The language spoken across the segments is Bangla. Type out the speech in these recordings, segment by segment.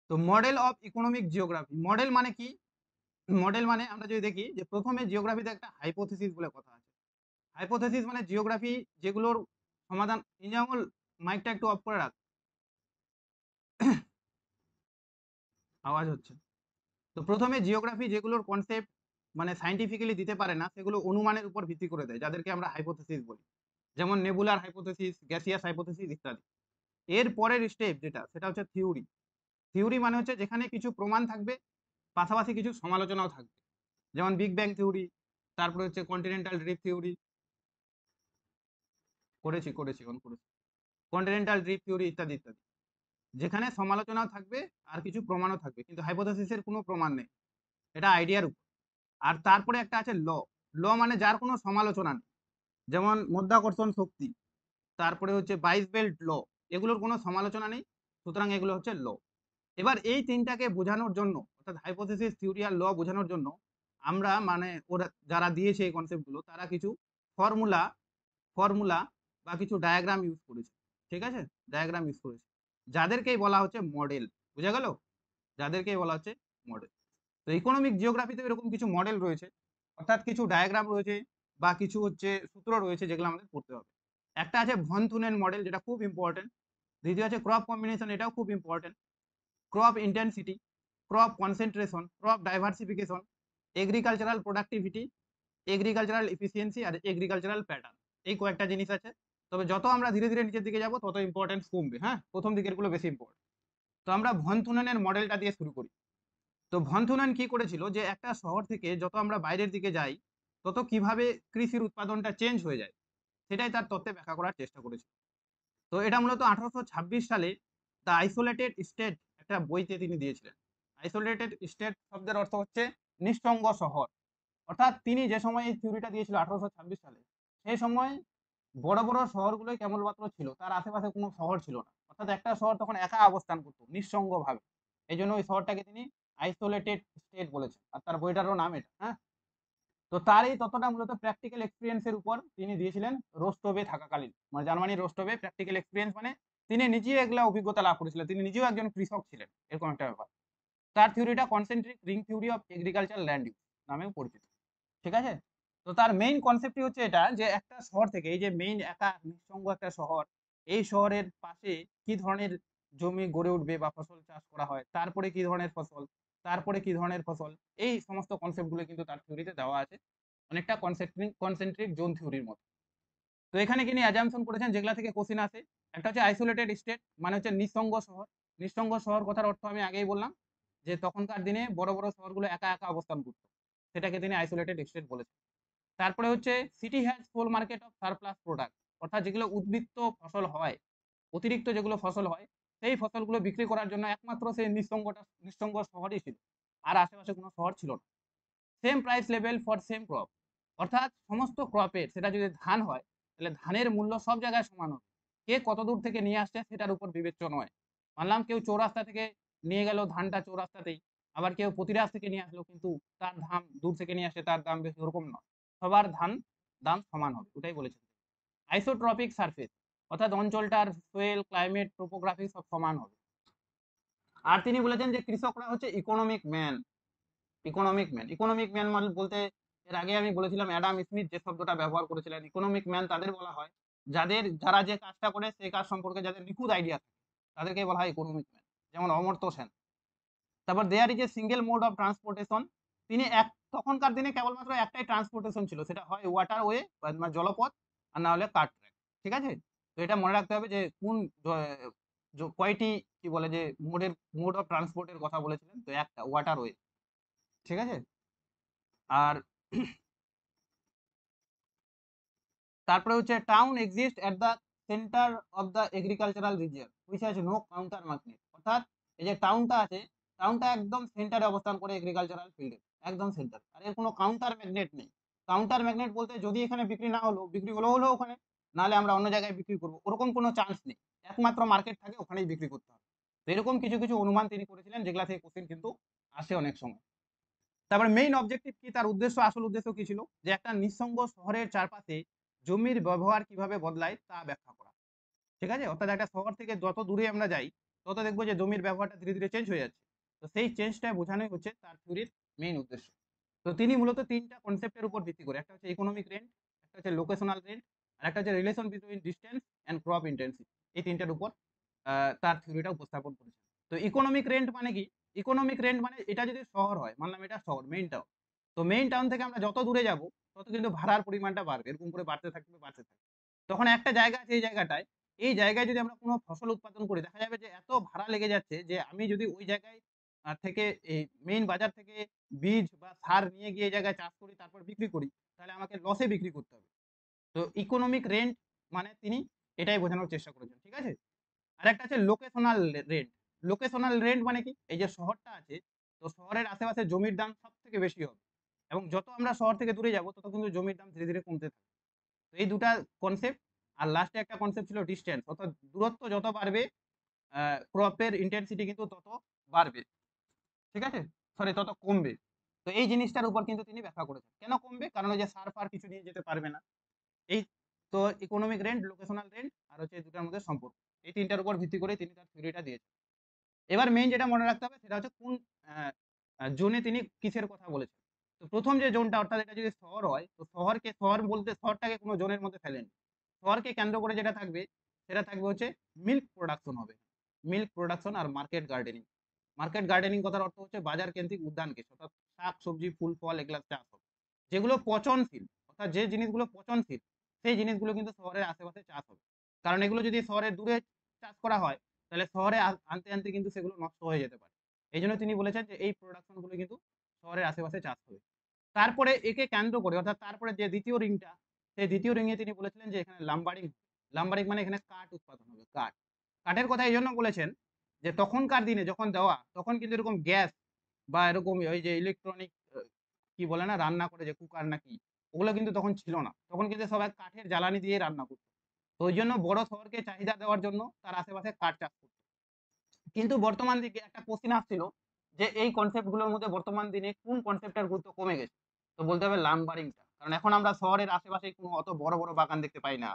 তো model of economic geography, model মানে কি? মডেল মানে আমরা যদি দেখি যে প্রথমে জিওগ্রাফিতে একটা হাইপোথিসিস বলে কথা আছে। হাইপোথিসিস মানে জিওগ্রাফি যেগুলোর সমাধান, ইনজামুল মাইকটা একটু অফ করে রাখ, আওয়াজ হচ্ছে। তো প্রথমে জিওগ্রাফি যেগুলোর কনসেপ্ট মানে সায়েন্টিফিক্যালি দিতে পারে না, সেগুলো অনুমানের উপর ভিত্তি করে দেয়, যাদেরকে আমরা হাইপোথিসিস বলি। যেমন নেবুলার হাইপোথিসিস, গ্যাসিয়াস হাইপোথিসিস ইত্যাদি। এর পরের স্টেপ যেটা, সেটা হচ্ছে থিওরি। থিওরি মানে হচ্ছে যেখানে কিছু প্রমাণ থাকবে, পাশাপাশি কিছু সমালোচনাও থাকবে। যেমন বিগ ব্যাং থিওরি, তারপরে হচ্ছে কন্টিনেন্টাল ড্রিফট থিওরি, করেছি অন করেছি, কন্টিনেন্টাল ড্রিফট থিওরি ইত্যাদি ইত্যাদি। যেখানে সমালোচনাও থাকবে আর কিছু প্রমাণও থাকবে, কিন্তু হাইপোথিসিসের কোনো প্রমাণ নেই, এটা আইডিয়ার উপর। আর তারপরে একটা আছে ল। ল মানে যার কোনো সমালোচনা নেই, যেমন মধ্যাকর্ষণ শক্তি, তারপরে হচ্ছে বাইশ বেল্ট ল, এগুলোর কোনো সমালোচনা নেই, সুতরাং এগুলো হচ্ছে ল। এবার এই তিনটাকে বোঝানোর জন্য, অর্থাৎ হাইপোথিসিস, থিওরি আর ল বোঝানোর জন্য আমরা মানে ওরা যারা দিয়েছে এই কনসেপ্টগুলো, তারা কিছু ফর্মুলা ফর্মুলা বা কিছু ডায়াগ্রাম ইউজ করেছে। ঠিক আছে, ডায়াগ্রাম ইউজ করেছে, যাদেরকেই বলা হচ্ছে মডেল। বুঝা গেল? যাদেরকেই বলা হচ্ছে মডেল। তো ইকোনমিক জিওগ্রাফিতে এরকম কিছু মডেল রয়েছে, অর্থাৎ কিছু ডায়াগ্রাম রয়েছে বা কিছু হচ্ছে সূত্র রয়েছে, যেগুলো আমাদের পড়তে হবে। একটা আছে ভন থুনেন মডেল, যেটা খুব ইম্পর্টেন্ট। দ্বিতীয় আছে ক্রপ কম্বিনেশন, এটাও খুব important. Crop intensity, crop concentration, crop diversification, agricultural productivity, agricultural efficiency আর এগ্রিকালচারাল প্যাটার্ন। এই কয়েকটা জিনিস আছে। তবে যত আমরা ধীরে ধীরে নিচের দিকে যাব, তত ইম্পর্টেন্স কমবে। হ্যাঁ, প্রথম দিকের গুলো বেশি ইম্পর্টেন্ট। তো আমরা ভন থুনেনের মডেলটা দিয়ে শুরু করি। তো ভন থুনেন কি করেছিল, যে একটা শহর থেকে যত আমরা বাইরের দিকে যাই, তত কিভাবে কৃষির উৎপাদনটা চেঞ্জ হয়ে যায়, সেটাই তার তত্ত্বে ব্যাখ্যা করার চেষ্টা করেছিল। তো এটা মূলত 1826 সালে দ্য আইসোলেটেড স্টেট একটা বইতে তিনি দিয়েছিলেন। আইসোলেটেড স্টেট শব্দের অর্থ হচ্ছে নিঃসঙ্গ শহর। অর্থাৎ তিনি যে সময় এই থিওরিটা দিয়েছিল 1826 সালে, সেই সময় বড় বড় শহরগুলোই কেবলমাত্র ছিল, তার আশেপাশে কোনো শহর ছিল না। অর্থাৎ একটা শহর তখন একা অবস্থান করতো নিঃসঙ্গ ভাবে। এই জন্য ওই শহরটাকে তিনি আইসোলেটেড স্টেট বলেছেন, আর তার বইটারও নাম এটা। হ্যাঁ, তো তার এই তত্ত্বটা মূলত প্র্যাকটিক্যাল এক্সপিরিয়েন্সের উপর তিনি দিয়েছিলেন রোস্টবে থাকাকালীন, মানে জার্মানির রোস্টবে। প্র্যাকটিক্যাল এক্সপিরিয়েন্স মানে তিনি নিজেই এগুলা অভিজ্ঞতা লাভ করেছিলেন, তিনি নিজেও একজন কৃষক ছিলেন, এরকম একটা ব্যাপার। তার থিওরিটা concentric ring theory of agriculture land use নামেও পরিচিত। ঠিক আছে, তো তার মেইন কনসেপ্টই হচ্ছে এটা, যে একটা শহর থেকে, এই যে মেইন একা নিঃসঙ্গ একটা শহর, এই শহরের পাশে কি ধরনের জমি গড়ে উঠবে বা ফসল চাষ করা হয়, তারপরে কি ধরনের ফসল, তারপরে কি ধরনের ফসল, এই সমস্ত কনসেপ্টগুলো কিন্তু তার থিওরিতে দেওয়া আছে, অনেকটা কনসেন্ট্রিক জোন থিওরির মতো। তো এখানে তিনি অ্যাজাম্পশন করেছেন যেগুলা থেকে কোশ্চেন আসে। একটা হচ্ছে আইসোলেটেড স্টেট, মানে হচ্ছে নিঃসঙ্গ শহর। নিঃসঙ্গ শহর কথার অর্থ আমি আগেই বললাম, যে তখনকার দিনে বড় বড় শহরগুলো একা একা অবস্থান করত, সেটাকে তিনি আইসোলেটেড স্টেট বলেছেন। তারপরে হচ্ছে city has full market of surplus product, অর্থাৎ যেগুলো উদ্বৃত্ত ফসল হয়, অতিরিক্ত যেগুলো ফসল হয়, সেই ফসলগুলো বিক্রি করার জন্য একমাত্র সেই নিঃসঙ্গ শহরই ছিল, আর আশেপাশে কোনো শহর ছিল না। Same price level for same crop, অর্থাৎ সমস্ত ক্রপের, সেটা যদি ধান হয় তাহলে ধানের মূল্য সব জায়গায় সমান হবে, কে কত দূর থেকে নিয়ে আসছে সেটার উপর বিবেচ্য নয়। মানলাম কেউ চৌরাস্তা থেকে নিয়ে গেল ধানটা চৌরাস্তাতেই, আবার কেউ প্রতিরাজ থেকে নিয়ে আসলো, কিন্তু তার ধান দূর থেকে নিয়ে আসে, তার দাম বেশি, ওরকম নয়। সবার দাম সমান হবে, ওটাই বলেছেন। আইসোট্রপিক সারফেস, অর্থাৎ অঞ্চলটার সোয়েল, ক্লাইমেট, টোপোগ্রাফি সব সমান হবে। আর তিনি বলেছেন যে কৃষকরা হচ্ছে ইকোনমিক ম্যান। ইকোনমিক ম্যান মানে বলতে, এর আগে আমি বলেছিলাম অ্যাডাম স্মিথ যে শব্দটা ব্যবহার করেছিলেন। ইকোনমিক ম্যান তাদের বলা হয় যারা যে কাজটা করে সেই কাজ সম্পর্কে যাদের নিখুঁত আইডিয়া থাকে, তাদেরকে বলা হয় ইকোনমিক ম্যান। যেমন অমর্ত্য সেন। তারপর there is a single mode of transportation. তিনি তখনকার দিনে কেবলমাত্র একটাই ট্রান্সপোর্টেশন ছিল, সেটা হয় ওয়াটার ওয়ে মানে জলপথ, আর না হলে কার ট্র্যাক। ঠিক আছে, তো এটা মনে রাখতে হবে যে কোন কয়টি কি বলে যে মোড অফ ট্রান্সপোর্টের কথা বলেছিলেন, তো একটা ওয়াটার ওয়ে। ঠিক আছে, আর তারপরে হচ্ছে town exist at the centre of the agricultural region which has no counter magnet. অর্থাৎ এই যে টাউনটা আছে, টাউনটা একদম সেন্টারে অবস্থান করে এগ্রিকালচারাল ফিল্ডে, একদম সেন্টার, আর এর কোনো কাউন্টার ম্যাগনেট নেই। কাউন্টার ম্যাগনেট বলতে, যদি এখানে বিক্রি না হলো, বিক্রি হলো ওখানে, নাহলে আমরা অন্য জায়গায় বিক্রি করবো, ওরকম কোনো চান্স নেই। একমাত্র মার্কেট থাকে, ওখানেই বিক্রি করতে হবে। তো এরকম কিছু কিছু অনুমান তিনি করেছিলেন, যেগুলা থেকে কোশ্চেন কিন্তু আসে অনেক সময়। তারপরে মেইন অবজেক্টিভ কি, তার উদ্দেশ্য, আসল উদ্দেশ্য কি ছিল, যে একটা নিঃসঙ্গ শহরের চারপাশে জমির ব্যবহার কিভাবে বদলায় তা ব্যাখ্যা করা। ঠিক আছে, অর্থাৎ একটা শহর থেকে যত দূরে আমরা যাই, তত দেখবো যে জমির ব্যবহারটা ধীরে ধীরে চেঞ্জ হয়ে যাচ্ছে। তো সেই চেঞ্জটা বোঝানোই হচ্ছে তার থিওরির মেইন উদ্দেশ্য। তো তিনি মূলত ৩টা কনসেপ্টের উপর ভিত্তি করে, একটা হচ্ছে ইকোনমিক রেন্ট, একটা হচ্ছে লোকেশনাল রেন্ট, আর একটা হচ্ছে relation between distance and crop intensity. এই ৩টার উপর তার থিওরিটা উপস্থাপন করেছেন। তো ইকোনমিক রেন্ট মানে কি? ইকোনমিক রেন্ট মানে এটা যদি শহর হয়, মানলাম এটা শহর, মেইন টাউন। তো মেইন টাউন থেকে আমরা যত দূরে যাব তত কিন্তু ভাড়ার পরিমাণটা বাড়বে। এরকম করে বাড়তে থাকবে, বাড়তে থাকবে। তখন একটা জায়গা আছে, এই জায়গাটায়, এই জায়গায় যদি আমরা কোনো ফসল উৎপাদন করি, দেখা যাবে যে এত ভাড়া লেগে যাচ্ছে যে আমি যদি ওই জায়গায় থেকে এই মেইন বাজার থেকে বীজ বা সার নিয়ে গিয়ে এই জায়গায় চাষ করি, তারপর বিক্রি করি, তাহলে আমাকে লসে বিক্রি করতে হবে। তো ইকোনমিক রেন্ট মানে তিনি এটাই বোঝানোর চেষ্টা করেছেন। ঠিক আছে? আরেকটা আছে লোকেশনাল রেন্ট। লোকেশনাল রেন্ট মানে কি? এই যে শহরটা আছে, তো শহরের আশেপাশে জমির দাম সবথেকে বেশি হবে। এবং যত আমরা শহর থেকে দূরে যাব তত কিন্তু জমির দাম ধীরে ধীরে কমতে থাকবে। তো এই দুটা কনসেপ্ট। আর লাস্টে একটা কনসেপ্ট ছিল ডিসট্যান্স, অর্থাৎ দূরত্ব যত বাড়বে ক্রপের ইন্টেন্সিটি কিন্তু তত বাড়বে। ঠিক আছে? সরি, তত কমবে। তো এই জিনিসটার উপর কিন্তু তিনি ব্যাখ্যা করেছেন। কেন কমবে? কারণ ওই যে সার ফার কিছু নিয়ে যেতে পারবে না। এই তো ইকোনমিক রেন্ট, লোকেশনাল রেন্ট আর হচ্ছে এই দুটার মধ্যে সম্পর্ক। এই ৩টার উপর ভিত্তি করে তিনি তার থিওরিটা দিয়েছেন। এবার মেইন যেটা মনে রাখতে হবে সেটা হচ্ছে কোন জোনে তিনি কিসের কথা বলেছেন। তো প্রথম যে জোনটা, অর্থাৎ এটা যদি শহর হয়, তো শহর বলতে শহরটাকে কোনো জোনের মধ্যে ফেলেনি। শহরকে কেন্দ্র করে যেটা থাকবে সেটা থাকবে হচ্ছে মিল্ক প্রোডাকশন হবে। মিল্ক প্রোডাকশন আর মার্কেট গার্ডেনিং। মার্কেট গার্ডেনিং কথার অর্থ হচ্ছে বাজার কেন্দ্রিক উদ্যান কৃষি, অর্থাৎ শাক সবজি ফুল ফল এগুলা চাষ হবে। যেগুলো পচনশীল, অর্থাৎ যে জিনিসগুলো পচনশীল সেই জিনিসগুলো কিন্তু শহরের আশেপাশে চাষ হবে। কারণ এগুলো যদি শহরের দূরে চাষ করা হয় তাহলে শহরে আনতে আনতে কিন্তু সেগুলো নষ্ট হয়ে যেতে পারে। এই জন্য তিনি বলেছেন যে এই প্রোডাকশন গুলো কিন্তু শহরের আশেপাশে চাষ হবে। তারপরে একে কেন্দ্র করে, অর্থাৎ তারপরে যে দ্বিতীয় রিংটা, সেই দ্বিতীয় রিংয়ে তিনি বলেছিলেন যে এখানে লাম্বারিং। লাম্বারিং মানে এখানে কাঠ উৎপাদন হবে, কাঠ। কাঠের কথা এই জন্য বলেছেন যে তখনকার দিনে যখন দেওয়া, তখন কিন্তু এরকম গ্যাস বা এরকম ওই যে ইলেকট্রনিক কি বলে না, রান্না করে যে কুকার নাকি, ওগুলো কিন্তু তখন ছিল না। তখন কিন্তু সবাই কাঠের জ্বালানি দিয়ে রান্না করত। তো ওই জন্য বড় শহরকে চাহিদা দেওয়ার জন্য তার আশেপাশে কাঠ চাষ করত। কিন্তু বর্তমান দিকে একটা কোশ্চিন আসছিল যে এই কনসেপ্ট গুলোর মধ্যে বর্তমান দিনে কোন কনসেপ্টের গুরুত্ব কমে গেছে। তো বলতে হবে লাম্বারিংটা, কারণ এখন আমরা শহরের আশেপাশে কোনো অত বড় বড় বাগান দেখতে পাই না।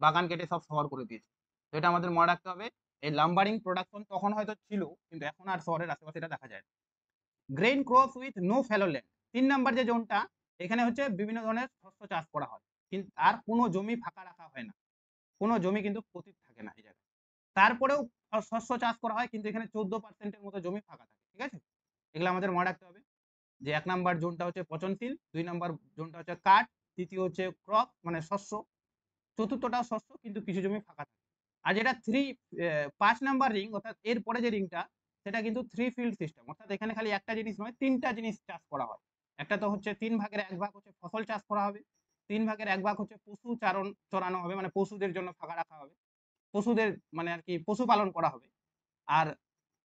বাগান কেটে সব শহর করে দিয়েছে। তো এটা আমাদের মনে রাখতে হবে। এই লাম্বারিং প্রোডাকশন তখন হয়তো ছিল, কিন্তু এখন আর শহরের আশেপাশে এটা দেখা যায় না। Grain crops with no fallow land. ৩ number যে জোনটা, এখানে হচ্ছে বিভিন্ন ধরনের শস্য চাষ করা হয়। কিন্তু আর কোনো জমি ফাঁকা রাখা হয় না। কোনো জমি কিন্তু পতিত থাকে না এই জায়গায়। তারপরেও শস্য চাষ করা হয়, কিন্তু এখানে 14% এর মতো জমি ফাঁকা থাকে। ঠিক আছে? এগুলো আমাদের মনে রাখতে হবে যে ১ নাম্বার জোনটা হচ্ছে পচনশীল, ২ নাম্বার জোনটা হচ্ছে কাঠ, তৃতীয় হচ্ছে ক্রপ মানে শস্য, চতুর্থটাও শস্য কিন্তু কিছু জমি ফাঁকা থাকে। আর যেটা ৫ নাম্বার রিং, অর্থাৎ এর পরে যে রিংটা, সেটা কিন্তু 3 ফিল্ড সিস্টেম, অর্থাৎ এখানে খালি একটা জিনিস নয়, ৩টা জিনিস চাষ করা হয়। একটা তো হচ্ছে ৩ ভাগের ১ ভাগ হচ্ছে ফসল চাষ করা হবে, ৩ ভাগের ১ ভাগ হচ্ছে পশু চরানো হবে, মানে পশুদের জন্য ফাঁকা রাখা হবে। পশুদের মানে আরকি পশুপালন করা হবে। আর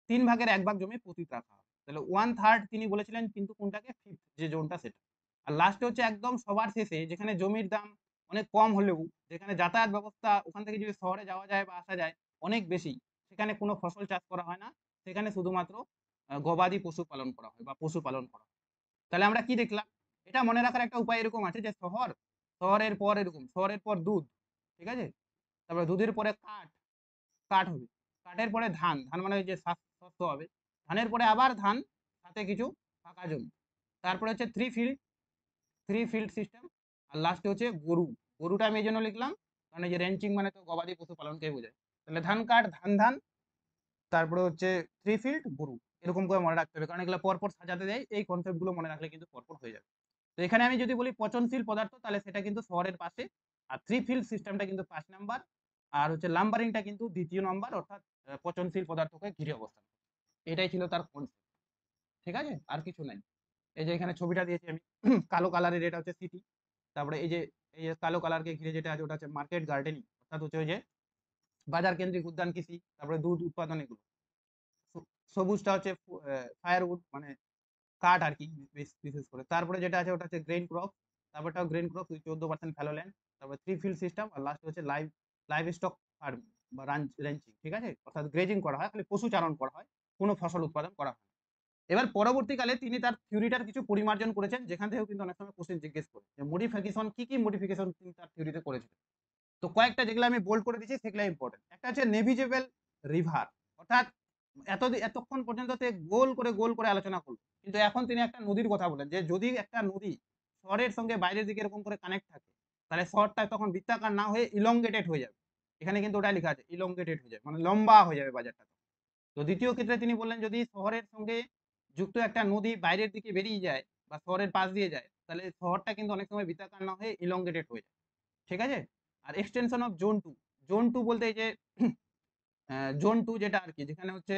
৩ ভাগের ১ ভাগ জমি পতিত রাখা হবে। তাহলে 1/3 তিনি বলেছিলেন, কিন্তু কোনটাকে? 5th যে জোনটা সেটা। আর লাস্টে হচ্ছে একদম সবার শেষে, যেখানে জমির দাম অনেক কম হলেও, যেখানে যাতায়াত ব্যবস্থা ওখান থেকে যদি শহরে যাওয়া যায় বা আসা যায় অনেক বেশি, সেখানে কোনো ফসল চাষ করা হয় না। সেখানে শুধুমাত্র গবাদি পশু পালন করা হয় বা পশুপালন করা হয়। তাহলে আমরা কি দেখলাম? এটা মনে রাখার একটা উপায় এরকম আছে যে শহরের পর এরকম, শহরের পর দুধ, ঠিক আছে? তারপরে দুধের পরে কাঠ, কাঠ হবে। কাঠের পরে ধান, ধান মানে ওই যে শস্য হবে। ধানের পরে আবার ধান, সাথে কিছু ফাঁকা জমি। তারপরে হচ্ছে থ্রি ফিল্ড সিস্টেম। আর লাস্টে হচ্ছে গরু। গরুটা আমি এই জন্য লিখলাম কারণ এই যে রেঞ্চিং মানে তো গবাদি পশু পালনকেই বোঝায়। তাহলে ধান কাঠ, ধান ধান, তারপরে হচ্ছে থ্রি ফিল্ড গরু। এরকম করে মনে রাখতে হবে, কারণ এগুলো পরপর সাজাতে দেয়। এই কনসেপ্ট গুলো মনে রাখলে কিন্তু পরপর হয়ে যাবে। তো এখানে আমি যদি বলি পচনশীল পদার্থ, তাহলে সেটা কিন্তু শহরের পাশে। আর থ্রি ফিল্ড সিস্টেমটা কিন্তু ৫ নাম্বার। আর হচ্ছে লাম্বারিংটা কিন্তু ২য় নাম্বার, অর্থাৎ পচনশীল পদার্থকে ঘিরে অবস্থান। এটাই ছিল তার কনসেপ্ট। ঠিক আছে? আর কিছু নাই। এই যে এখানে ছবিটা দিয়েছি আমি কালো কালারের, এটা হচ্ছে সিটি। তারপরে এই যে কালো কালারকে ঘিরে যেটা আছে ওটা হচ্ছে মার্কেট গার্ডেনিং, অর্থাৎ হচ্ছে ওই যে বাজার কেন্দ্রিক উদ্যান কৃষি, তারপরে দুধ উৎপাদন এগুলো। সবুজটা হচ্ছে ফায়ারউড মানে কাঠ আর কি, বিশেষ করে। তারপরে যেটা আছে ওটা হচ্ছে গ্রেইন ক্রপ, তারপরটাও গ্রেইন ক্রপ 14% ফ্যালো ল্যান্ড, তারপরে থ্রি ফিল্ড সিস্টেম, আর লাস্ট হচ্ছে লাইভ স্টক ফার্মিং বা রেঞ্চিং। ঠিক আছে? অর্থাৎ গ্রেজিং করা হয়, খালি পশু চারণ করা হয়, কোনো ফসল উৎপাদন করা হয়। এবার পরবর্তীকালে তিনি তার থিওরিটার কিছু পরিমার্জন করেছেন, যেখান থেকেও কিন্তু অনেক সময় কোশ্চেন জিজ্ঞেস করে যে মডিফিকেশন কি মডিফিকেশন তিনি তার থিওরিতে করেছিলেন। তো কয়েকটা যেগুলো আমি বোল্ড করে দিচ্ছি সেগুলো ইম্পর্টেন্ট। একটা হচ্ছে নেভিজেবল রিভার, অর্থাৎ এতক্ষণ পর্যন্ত গোল করে আলোচনা করলো, কিন্তু এখন তিনি একটা নদীর কথা বলেন যে যদি একটা নদী শহরের সঙ্গে বাইরের দিকে এরকম করে কানেক্ট থাকে, তাহলে শহরটা তখন বৃত্তাকার না হয়ে ইলংগেটেড হয়ে যাবে। এখানে কিন্তু ওটা লেখা আছে ইলংগেটেড হয়ে যাবে, মানে লম্বা হয়ে যাবে বাজারটা। তো দ্বিতীয় ক্ষেত্রে তিনি বললেন যদি শহরের সঙ্গে যুক্ত একটা নদী বাইরের দিকে বেরিয়ে যায় বা শহরের পাশ দিয়ে যায়, তাহলে শহরটা কিন্তু অনেক সময় বৃত্তাকার না হয়ে ইলংগেটেড হয়ে যায়। ঠিক আছে। আর এক্সটেনশন অফ জোন 2 বলতে এই যে জোন 2 যেটা আর কি, যেখানে হচ্ছে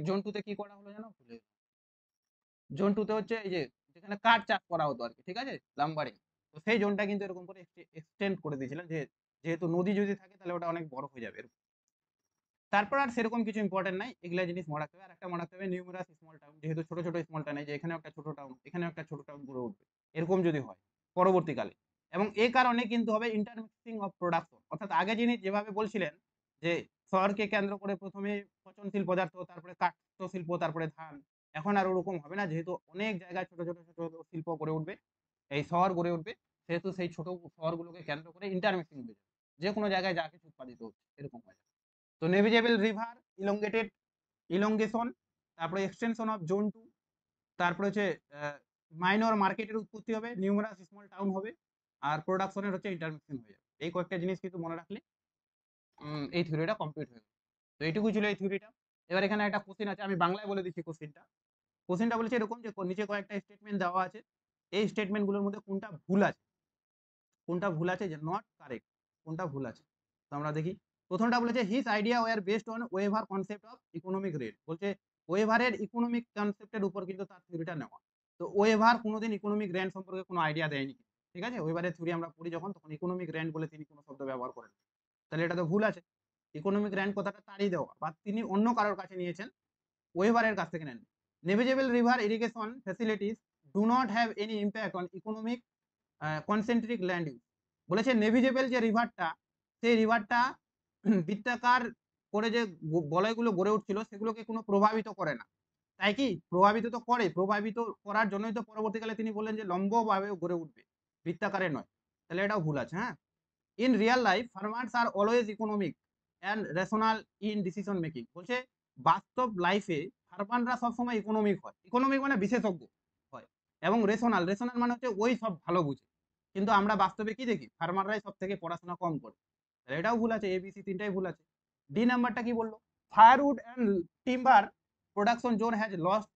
জোন 2 তে কি করা হলো জানো, জোন 2 তে হচ্ছে এই যে যেখানে কাঠ চাষ করা হতো আর কি, ঠিক আছে, লাম্বারিং। তো সেই জোনটা কিন্তু এরকম করে এক্সটেন্ড করে দিয়েছিলেন, যে যেহেতু নদী যদি থাকে তাহলে ওটা অনেক বড় হয়ে যাবে এরকম। তারপর আর সেরকম কিছু ইম্পর্টেন্ট নাই, এগুলা জিনিস মনে রাখতে হবে। আর একটা মনে রাখতে হবে নিউমেরাস স্মল টাউন, যেহেতু ছোট ছোট স্মলটা নেই যে এখানে একটা ছোট টাউন এখানে একটা ছোট টাউন গড়ে উঠবে, এরকম যদি হয় পরবর্তীকালে। এবং এই কারণে কিন্তু হবে ইন্টারমিক্সিং অফ প্রোডাকশন, অর্থাৎ আগে যিনি যেভাবে বলছিলেন যে শহরকে কেন্দ্র করে প্রথমে পচনশীল পদার্থ, তারপরে কাঠ শিল্প, তারপরে ধান, এখন আর ওরকম হবে না, যেহেতু অনেক জায়গায় ছোট ছোট ছোট শিল্প গড়ে উঠবে, এই শহর গড়ে উঠবে, সেহেতু সেই ছোট শহরগুলোকে কেন্দ্র করে ইন্টারমিক্সিং হবে, যে কোনো জায়গায় যা কিছু উৎপাদিত হচ্ছে এরকম হয়। তো নেভিজেবল রিভার ইলংগেশন, তারপরে এক্সটেনশন অফ জোন 2, তারপরে হচ্ছে মাইনর মার্কেটের উৎপত্তি হবে, নিউমারাস স্মল টাউন হবে, আর প্রোডাকশনের হচ্ছে ইন্টারমিক্সিং হয়ে যাবে। এই কয়েকটা জিনিস কিন্তু মনে রাখলে এই থিওরিটা কমপ্লিট হয়ে গেল। তো এইটুকু ছিল এই থিওরিটা। এবার এখানে একটা কোশ্চেন আছে, আমি বাংলায় বলে দিচ্ছি কোশ্চেনটা বলেছে এরকম যে নিচে কয়েকটা স্টেটমেন্ট দেওয়া আছে, এই স্টেটমেন্টগুলোর মধ্যে কোনটা ভুল আছে যে নট কারেক্ট, কোনটা ভুল আছে। তো আমরা দেখি, প্রথমটা বলেছে his idea were based on Weber concept of economic rate, বলছে ওয়েভারের ইকোনমিক কনসেপ্টের উপর কিন্তু তার থিওরিটা নেওয়া। তো ওয়েভার কোনোদিন ইকোনমিক রেন্ট সম্পর্কে কোনো আইডিয়া দেয়নি, ঠিক আছে, ওয়েভারের থিওরি আমরা পড়ি যখন, তখন ইকোনমিক রেন্ট বলে তিনি কোনো শব্দ ব্যবহার করেন, তাহলে এটা তো ভুল আছে। ইকোনমিক রেন্ট কথাটা তারই দেওয়া, বা তিনি অন্য কারোর কাছে নিয়েছেন, ওয়েভারের কাছ থেকে নেন। Navigable river irrigation facilities do not have any impact on economic concentric land use, বলেছে নেভিজেবল যে রিভারটা, সেই রিভারটা বৃত্তাকার করে যে বলয়গুলো গড়ে উঠছিল সেগুলোকে কোনো প্রভাবিত করে না। তাই কি প্রভাবিত তো করে, প্রভাবিত করার জন্যই তো পরবর্তীকালে তিনি বললেন যে লম্বভাবে গড়ে উঠবে, বৃত্তাকারে নয়, তাহলে এটাও ভুল আছে। হ্যাঁ, in real life farmers are always economic and rational in decision making, বলছে বাস্তব লাইফে ফার্মাররা সবসময় ইকোনমিক মানে বিশেষজ্ঞ হয়, এবং রেশনাল মানে হচ্ছে ওই সব ভালো বুঝে, কিন্তু আমরা বাস্তবে কি দেখি, ফার্মাররাই সব থেকে পড়াশোনা কম করে, এটাও ভুল আছে, এবিসি তিনটাই ভুল আছে। ডি নাম্বারটা কি বললো, firewood and timber production zone has lost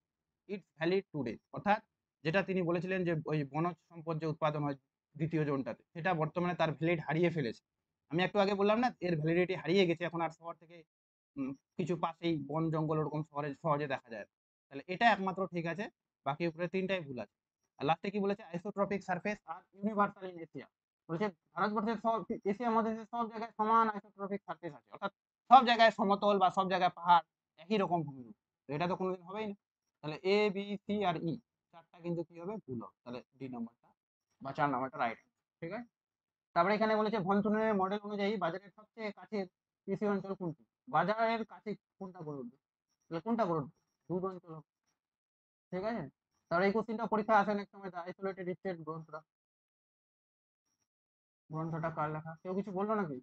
it's valley today, অর্থাৎ যেটা তিনি বলেছিলেন যে ওই বনজ সম্পদ যে উৎপাদন হয় দ্বিতীয় জোনটাতে, সেটা বর্তমানে তার ভ্যালিড হারিয়ে ফেলেছে। আমি একটু আগে বললাম না এর ভ্যালিডিটি হারিয়ে গেছে, এখন আর শহর থেকে কিছু পাশেই বন জঙ্গল ওরকম শহরে সহজে দেখা যায়, তাহলে এটা একমাত্র ঠিক আছে, বাকি উপরে তিনটাই ভুল আছে। আর লাস্টে কি বলেছে, isotropic surface are universal in Asia, বলেছে ভারতবর্ষের সব এশিয়া মহাদেশের সব জায়গায় সমান আইসোট্রপিক সারফেস আছে, অর্থাৎ সব জায়গায় সমতল বা সব জায়গায় পাহাড় একই রকম ভূমিরূপ, তো এটা তো কোনোদিন হবেই না। তাহলে এ বি সি আর ই চারটা কিন্তু কি হবে, ভুল হবে, তাহলে ডি নাম্বারটা বা 4 নাম্বারটা রাইট। ঠিক আছে। তারপরে এখানে বলেছে ভনথুনের মডেল অনুযায়ী বাজারের সবচেয়ে কাছের কৃষি অঞ্চল কোনটি, বাজারের কাছে কোনটা গড়ে উঠবে, তাহলে কোনটা গড়ে উঠবে, দুধ অঞ্চল হবে। ঠিক আছে। তারপরে এই কোশ্চেনটা পরীক্ষা আসে অনেক সময়, আইসোলেটেড স্টেট গ্রন্থটা কার লেখা, কেউ কিছু বললো নাকি,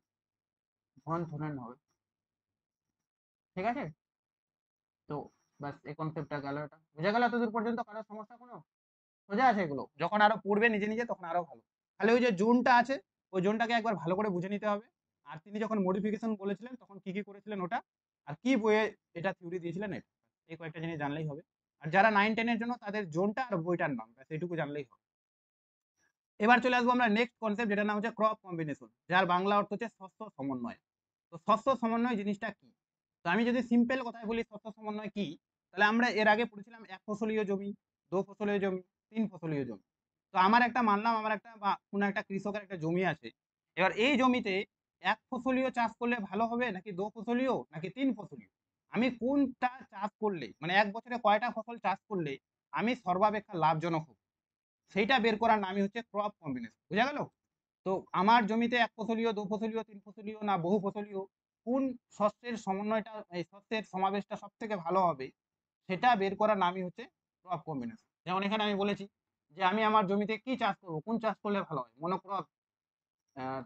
ভনথুনেন হবে। ঠিক আছে। তো ব্যাস এই কনসেপ্টটা গেল, এটা বুঝা গেল এতদূর পর্যন্ত, কারোর সমস্যা কোনো, সোজা আছে এগুলো, যখন আরো পড়বে নিজে নিজে তখন আরো ভালো। খালি ওই যে জোনটা আছে, ওই জোনটাকে একবার ভালো করে বুঝে নিতে হবে, আর তিনি যখন মডিফিকেশন বলেছিলেন তখন কি কি করেছিলেন ওটা, আর কি বইয়ে এটা থিওরি দিয়েছিলেন, এটা এই কয়েকটা জিনিস জানলেই হবে। আর যারা 9-10 এর জন্য তাদের জোনটা আর বইটার নাম ব্যাস এইটুকু জানলেই হবে। এবার চলে আসবো আমরা নেক্সট কনসেপ্ট, যেটার নাম হচ্ছে ক্রপ কম্বিনেশন, যার বাংলা অর্থ হচ্ছে শস্য সমন্বয়। তো শস্য সমন্বয় জিনিসটা কি, তো আমি যদি সিম্পল কথায় বলি শস্য সমন্বয় কি, তাহলে আমরা এর আগে পড়েছিলাম এক ফসলীয় জমি, দো ফসলীয় জমি, তিন ফসলীয় জমি। তো আমার একটা বা কোনো একটা কৃষকের একটা জমি আছে, এবার এই জমিতে এক ফসলীয় চাষ করলে ভালো হবে নাকি দো ফসলীয় নাকি তিন ফসলীয়, আমি কোনটা চাষ করলে মানে এক বছরে কয়টা ফসল চাষ করলে আমি সর্বাপেক্ষা লাভজনক হব, সেইটা বের করার নামই হচ্ছে ক্রপ কম্বিনেশন, বুঝা গেল। তো আমার জমিতে এক ফসলীয়, দু ফসলীয়, তিন ফসলীয় না বহু ফসলীয়, কোন শস্যের সমন্বয়টা, এই শস্যের সমাবেশটা সব থেকে ভালো হবে, সেটা বের করার নামই হচ্ছে ক্রপ কম্বিনেশন। যেমন এখানে আমি বলেছি যে আমি আমার জমিতে কি চাষ করবো, কোন চাষ করলে ভালো হয়, মনোক্রপ,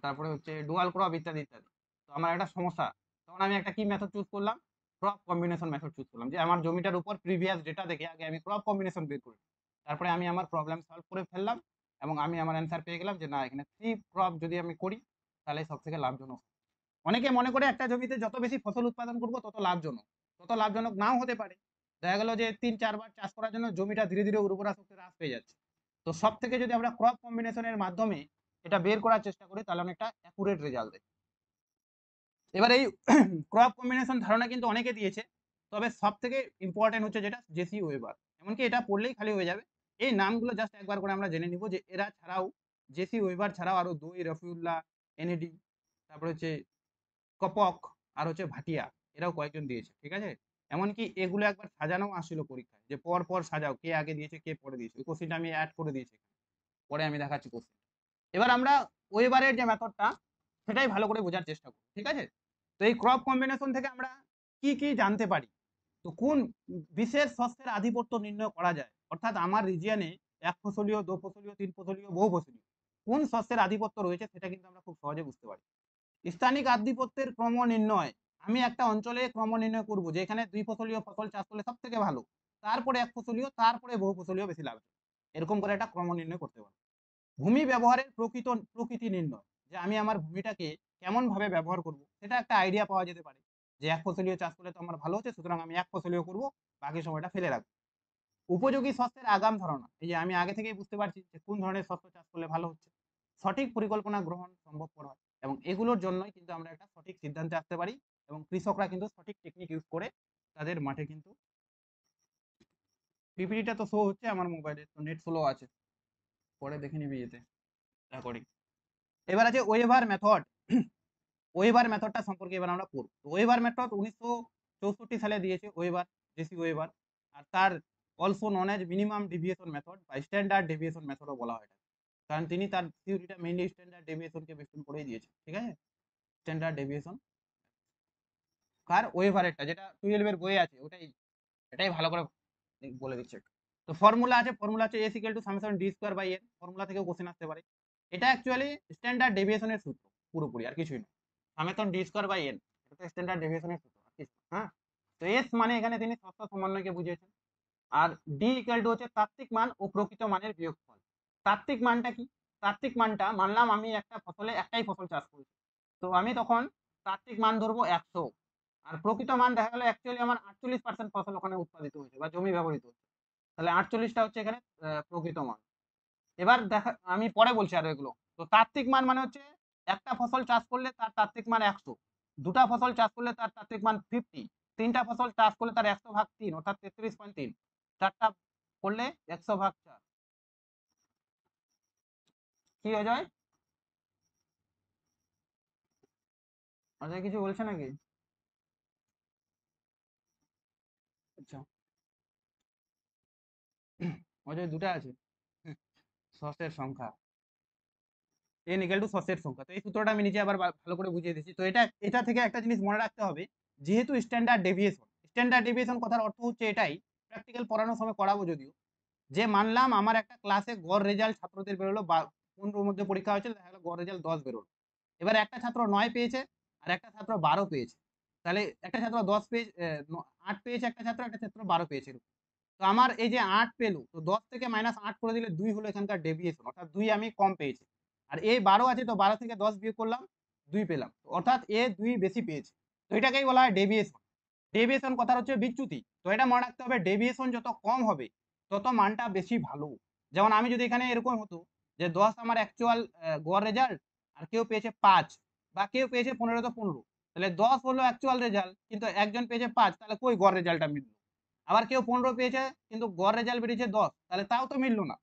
তারপরে হচ্ছে ডুয়াল ক্রপ ইত্যাদি ইত্যাদি। তো আমার একটা সমস্যা, তখন আমি একটা কি মেথড চুজ করলাম, ক্রপ কম্বিনেশন মেথড চুজ করলাম, যে আমার জমিটার উপর প্রিভিয়াস ডেটা দেখে আগে আমি ক্রপ কম্বিনেশন বের করি, তারপরে আমি আমার প্রবলেম সলভ করে ফেললাম এবং আমি আমার অ্যান্সার পেয়ে গেলাম যে না এখানে 3 ক্রপ যদি আমি করি তাহলে সব থেকে লাভজনক। অনেকে মনে করে একটা জমিতে যত বেশি ফসল উৎপাদন করব তত লাভজনক, তত লাভজনক নাও হতে পারে। দেখা গেল যে 3-4 বার চাষ করার জন্য জমিটা ধীরে ধীরে উর্বরা শক্তি হ্রাস পেয়ে যাচ্ছে। তো সব থেকে যদি আমরা ক্রপ কম্বিনেশনের মাধ্যমে এটা বের করার চেষ্টা করি তাহলে অনেকটা অ্যাকুরেট রেজাল্ট দেয়। এবার এই ক্রপ কম্বিনেশন ধারণা কিন্তু অনেকে দিয়েছে, তবে সব থেকে ইম্পর্টেন্ট হচ্ছে যেটা জেসি ওয়েবার। এমনকি এটা পড়লেই খালি হয়ে যাবে, এই নামগুলো জাস্ট একবার করে আমরা জেনে নিব যে এরা ছাড়াও, জেসি ওয়েবার ছাড়াও আরো দুই রফিউল্লাহ, এনএডি, তারপরে হচ্ছে কপক, আর হচ্ছে ভাটিয়া, এরাও কয়েকজন দিয়েছে, ঠিক আছে। এমনকি এগুলো একবার সাজানো আসছিল পরীক্ষায়, যে পর পর সাজাও, কে আগে দিয়েছে কে পরে দিয়েছে, ওই কোশ্চেনটা আমি অ্যাড করে দিয়েছি, পরে আমি দেখাচ্ছি কোশ্চেন। এবার আমরা ওয়েবারের যে মেথডটা সেটাই ভালো করে বোঝার চেষ্টা করব, ঠিক আছে। তো এই ক্রপ কম্বিনেশন থেকে আমরা কি কি জানতে পারি, তো কোন বিশেষ শস্যের আধিপত্য নির্ণয় করা যায়, অর্থাৎ আমার রিজিয়নে এক ফসলীয়, দো ফসলীয়, তিন ফসলীয়, বহু ফসলীয় কোন শস্যের আধিপত্য রয়েছে সেটা কিন্তু আমরা খুব সহজে বুঝতে পারি। স্থানিক আধিপত্যের ক্রম নির্ণয়, আমি একটা অঞ্চলে ক্রম নির্ণয় করব যে এখানে দুই ফসলীয় ফসল চাষ করলে সব থেকে ভালো, তারপরে এক ফসলীয়, তারপরে বহু ফসলীয় বেশি লাভ, এরকম করে একটা ক্রম নির্ণয় করতে পারবো। ভূমি ব্যবহারের প্রকৃতি নির্ণয়, যে আমি আমার ভূমিটাকে কেমন ভাবে ব্যবহার করব সেটা একটা আইডিয়া পাওয়া যেতে পারে, যে এক ফসলীয় চাষ করলে তো আমার ভালো হচ্ছে, সুতরাং আমি এক ফসলীয় করব, বাকি সময়টা ফেলে রাখবো। উপযোগী শস্যের আগাম ধারণা, এই যে আমি আগে থেকেই বুঝতে পারছি যে কোন ধরনের শস্য চাষ করলে ভালো হচ্ছে, সঠিক পরিকল্পনা গ্রহণ সম্ভবপর হয়, এবং এগুলোর জন্যই কিন্তু আমরা একটা সঠিক সিদ্ধান্তে আসতে পারি, এবং কৃষকরা কিন্তু সঠিক টেকনিক ইউজ করে তাদের মাঠে কিন্তু। পিপিটিটা তো শো হচ্ছে আমার মোবাইলে, তো নেট স্লো আছে, পরে দেখে নিবি এতে রেকর্ডিং। এবার আছে ওয়েভার মেথড। ওয়েভার মেথডটা সম্পর্কে এবার আমরা পড়ব। ওয়েভার মেথড 1964 সালে দিয়েছে ওয়েভার, জেসি ওয়েভার, আর তার also known as minimum deviation method বা স্ট্যান্ডার্ড ডেভিয়েশন মেথডও বলা হয়, কারণ তিনি তার থিওরিটা মেইনলি স্ট্যান্ডার্ড ডেভিয়েশনকে বেস্ট করেই দিয়েছে, ঠিক আছে। স্ট্যান্ডার্ড ডেভিয়েশন কার, ওয়েভারেরটা, যেটা 12 এর বইয়ে আছে ওটাই, এটাই ভালো করে বলে দিচ্ছে। তো ফর্মুলা আছে, ফর্মুলা হচ্ছে S equal to summation D square by N, formula থেকেও কোশ্চেন আসতে পারে। এটা অ্যাকচুয়ালি স্ট্যান্ডার্ড ডেভিয়েশনের সূত্র পুরোপুরি, আর কিছুই না। Summation D square by N, এটা স্ট্যান্ডার্ড ডেভিয়েশনের সূত্র, আর কিছু না। হ্যাঁ, তো এস মানে এখানে তিনি শর্ত সমন্বয়কে বুঝিয়েছেন, আর ডি ইকুয়াল টু হচ্ছে তাত্ত্বিক মান ও প্রকৃত মানের বিয়োগফল। তাত্ত্বিক মানটা কি, তাত্ত্বিক মানটা মানলাম আমি একটা ফসলে একটাই ফসল চাষ করেছি, তো আমি তখন তাত্ত্বিক মান ধরবো 100, আর প্রকৃত মান দেখা গেলো অ্যাকচুয়ালি আমার 48% ফসল ওখানে উৎপাদিত হয়েছে বা জমি ব্যবহৃত হচ্ছে, তাহলে 48টা হচ্ছে এখানে প্রকৃত মান। এবার দেখা আমি পরে বলছি আরো এগুলো। তো তাত্ত্বিক মান মানে হচ্ছে একটা ফসল চাষ করলে তার তাত্ত্বিক মান 100, দুটা ফসল চাষ করলে তার তাত্ত্বিক মান 50, তিনটা ফসল চাষ করলে তার 100/3 অর্থাৎ 33.3, চারটা করলে 100/4, কি হয়ে যায়? আচ্ছা, কিছু বলছে নাকি? আচ্ছা, অজয় দুটা আছে, শস্যের সংখ্যা, এন ইকুয়াল টু শস্যের সংখ্যা। তো এই সূত্রটা আমি নিচে আবার ভালো করে বুঝিয়ে দিচ্ছি। তো এটা থেকে একটা জিনিস মনে রাখতে হবে, যেহেতু স্ট্যান্ডার্ড ডেভিয়েশন কথার অর্থ হচ্ছে এটাই, প্র্যাকটিক্যাল পড়ানোর সময় করাবো যদিও, যে মানলাম আমার একটা ক্লাসে গড় রেজাল্ট ছাত্রদের বেরোলো 15 মধ্যে পরীক্ষা হয়েছে, দেখা গেলো গড় রেজাল্ট 10 বেরোলো। এবার একটা ছাত্র 9 পেয়েছে আর একটা ছাত্র 12 পেয়েছে, তাহলে একটা ছাত্র 10 পেয়েছে, 8 পেয়েছে একটা ছাত্র 12 পেয়েছে। তো আমার এই যে 8 পেলো, তো 10 থেকে -8 করে দিলে 2 হলো এখানকার ডেভিয়েশন, অর্থাৎ 2 আমি কম পেয়েছি। আর এ 12 আছে, তো 12 থেকে 10 বিয়োগ করলাম, 2 পেলাম, অর্থাৎ এ 2 বেশি পেয়েছে। তো এটাকেই বলা হয় ডেভিয়েশন। ডেভিয়েশন কথার হচ্ছে বিচ্যুতি। তো এটা মনে রাখতে হবে, ডেভিয়েশন যত কম হবে তত মানটা বেশি ভালো। যেমন আমি যদি এখানে এরকম হতো যে 10 আমার অ্যাকচুয়াল গড় রেজাল্ট, আর কেউ পেয়েছে 5 বা কেউ পেয়েছে 15, তো 15, তাহলে 10 হলো অ্যাকচুয়াল রেজাল্ট, কিন্তু একজন পেয়েছে 5, তাহলে কই গড় রেজাল্টটা মিললো। আবার কেউ 15 পেয়েছে কিন্তু গড় রেজাল্ট বেরিয়েছে 10, তাহলে তাও তো মিললো না।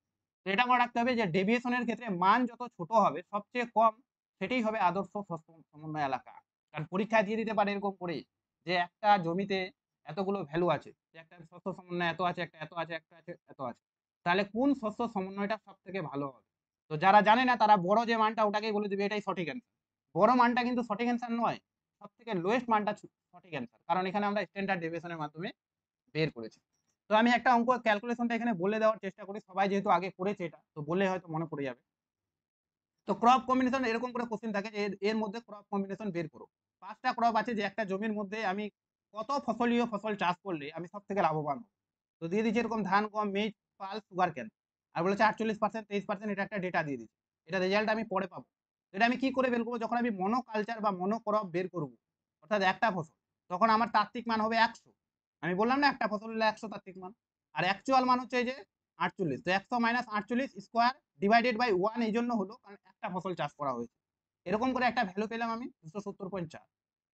তো এটা মনে রাখতে হবে যে ডেভিয়েশনের ক্ষেত্রে মান যত ছোট হবে সবচেয়ে কম, সেটাই হবে আদর্শ শস্য সমন্বয় এলাকা। কারণ পরীক্ষায় দিয়ে দিতে পারে এরকম করে, যে একটা জমিতে এতগুলো ভ্যালু আছে, যে একটা শস্য সমন্বয় এত আছে, একটা এত আছে, একটা আছে, এত আছে, তাহলে কোন শস্য সমন্বয়টা সব থেকে ভালো হবে। তো যারা জানে না তারা বড় যে মানটা ওটাকেই বলে দিবে এটাই সঠিক অ্যান্সার। বড় মানটা কিন্তু সঠিক অ্যান্সার নয়, সব থেকে লোয়েস্ট মানটা সঠিক অ্যান্সার, কারণ এখানে আমরা স্ট্যান্ডার্ড ডেভিয়েশনের মাধ্যমে বের করেছি। তো আমি একটা অঙ্ক ক্যালকুলেশনটা এখানে বলে দেওয়ার চেষ্টা করি, সবাই যেহেতু আগে করেছে এটা, তো বলে হয়তো মনে পড়ে যাবে। তো ক্রপ কম্বিনেশন এরকম করে কোশ্চেন থাকে যে এর মধ্যে ক্রপ কম্বিনেশন বের করো। 5টা ক্রপ আছে, যে একটা জমির মধ্যে আমি কত ফসলীয় ফসল চাষ করলে আমি সব থেকে লাভবান হব। তো দিয়ে দিচ্ছে এরকম ধান, গম, মেজ, পাল, সুগার কেন, আর বলেছে 48%, 23%, এটা একটা ডেটা দিয়ে দিচ্ছে। এটা রেজাল্ট আমি পরে পাবো। এটা আমি কি করে বের করবো? যখন আমি মনো কালচার বা মনো ক্রপ বের করবো, অর্থাৎ একটা ফসল, তখন আমার তাত্ত্বিক মান হবে 100। আমি বললাম না একটা ফসল হলে 100 তাত্ত্বিক মান, আর অ্যাকচুয়াল মান হচ্ছে এই যে 48। তো 100 মাইনাস 48 স্কোয়ার ডিভাইডেড বাই 1 এই জন্য হলো কারণ একটা ফসল চাষ করা হয়েছে। এরকম করে একটা ভ্যালু পেলাম আমি 270.4।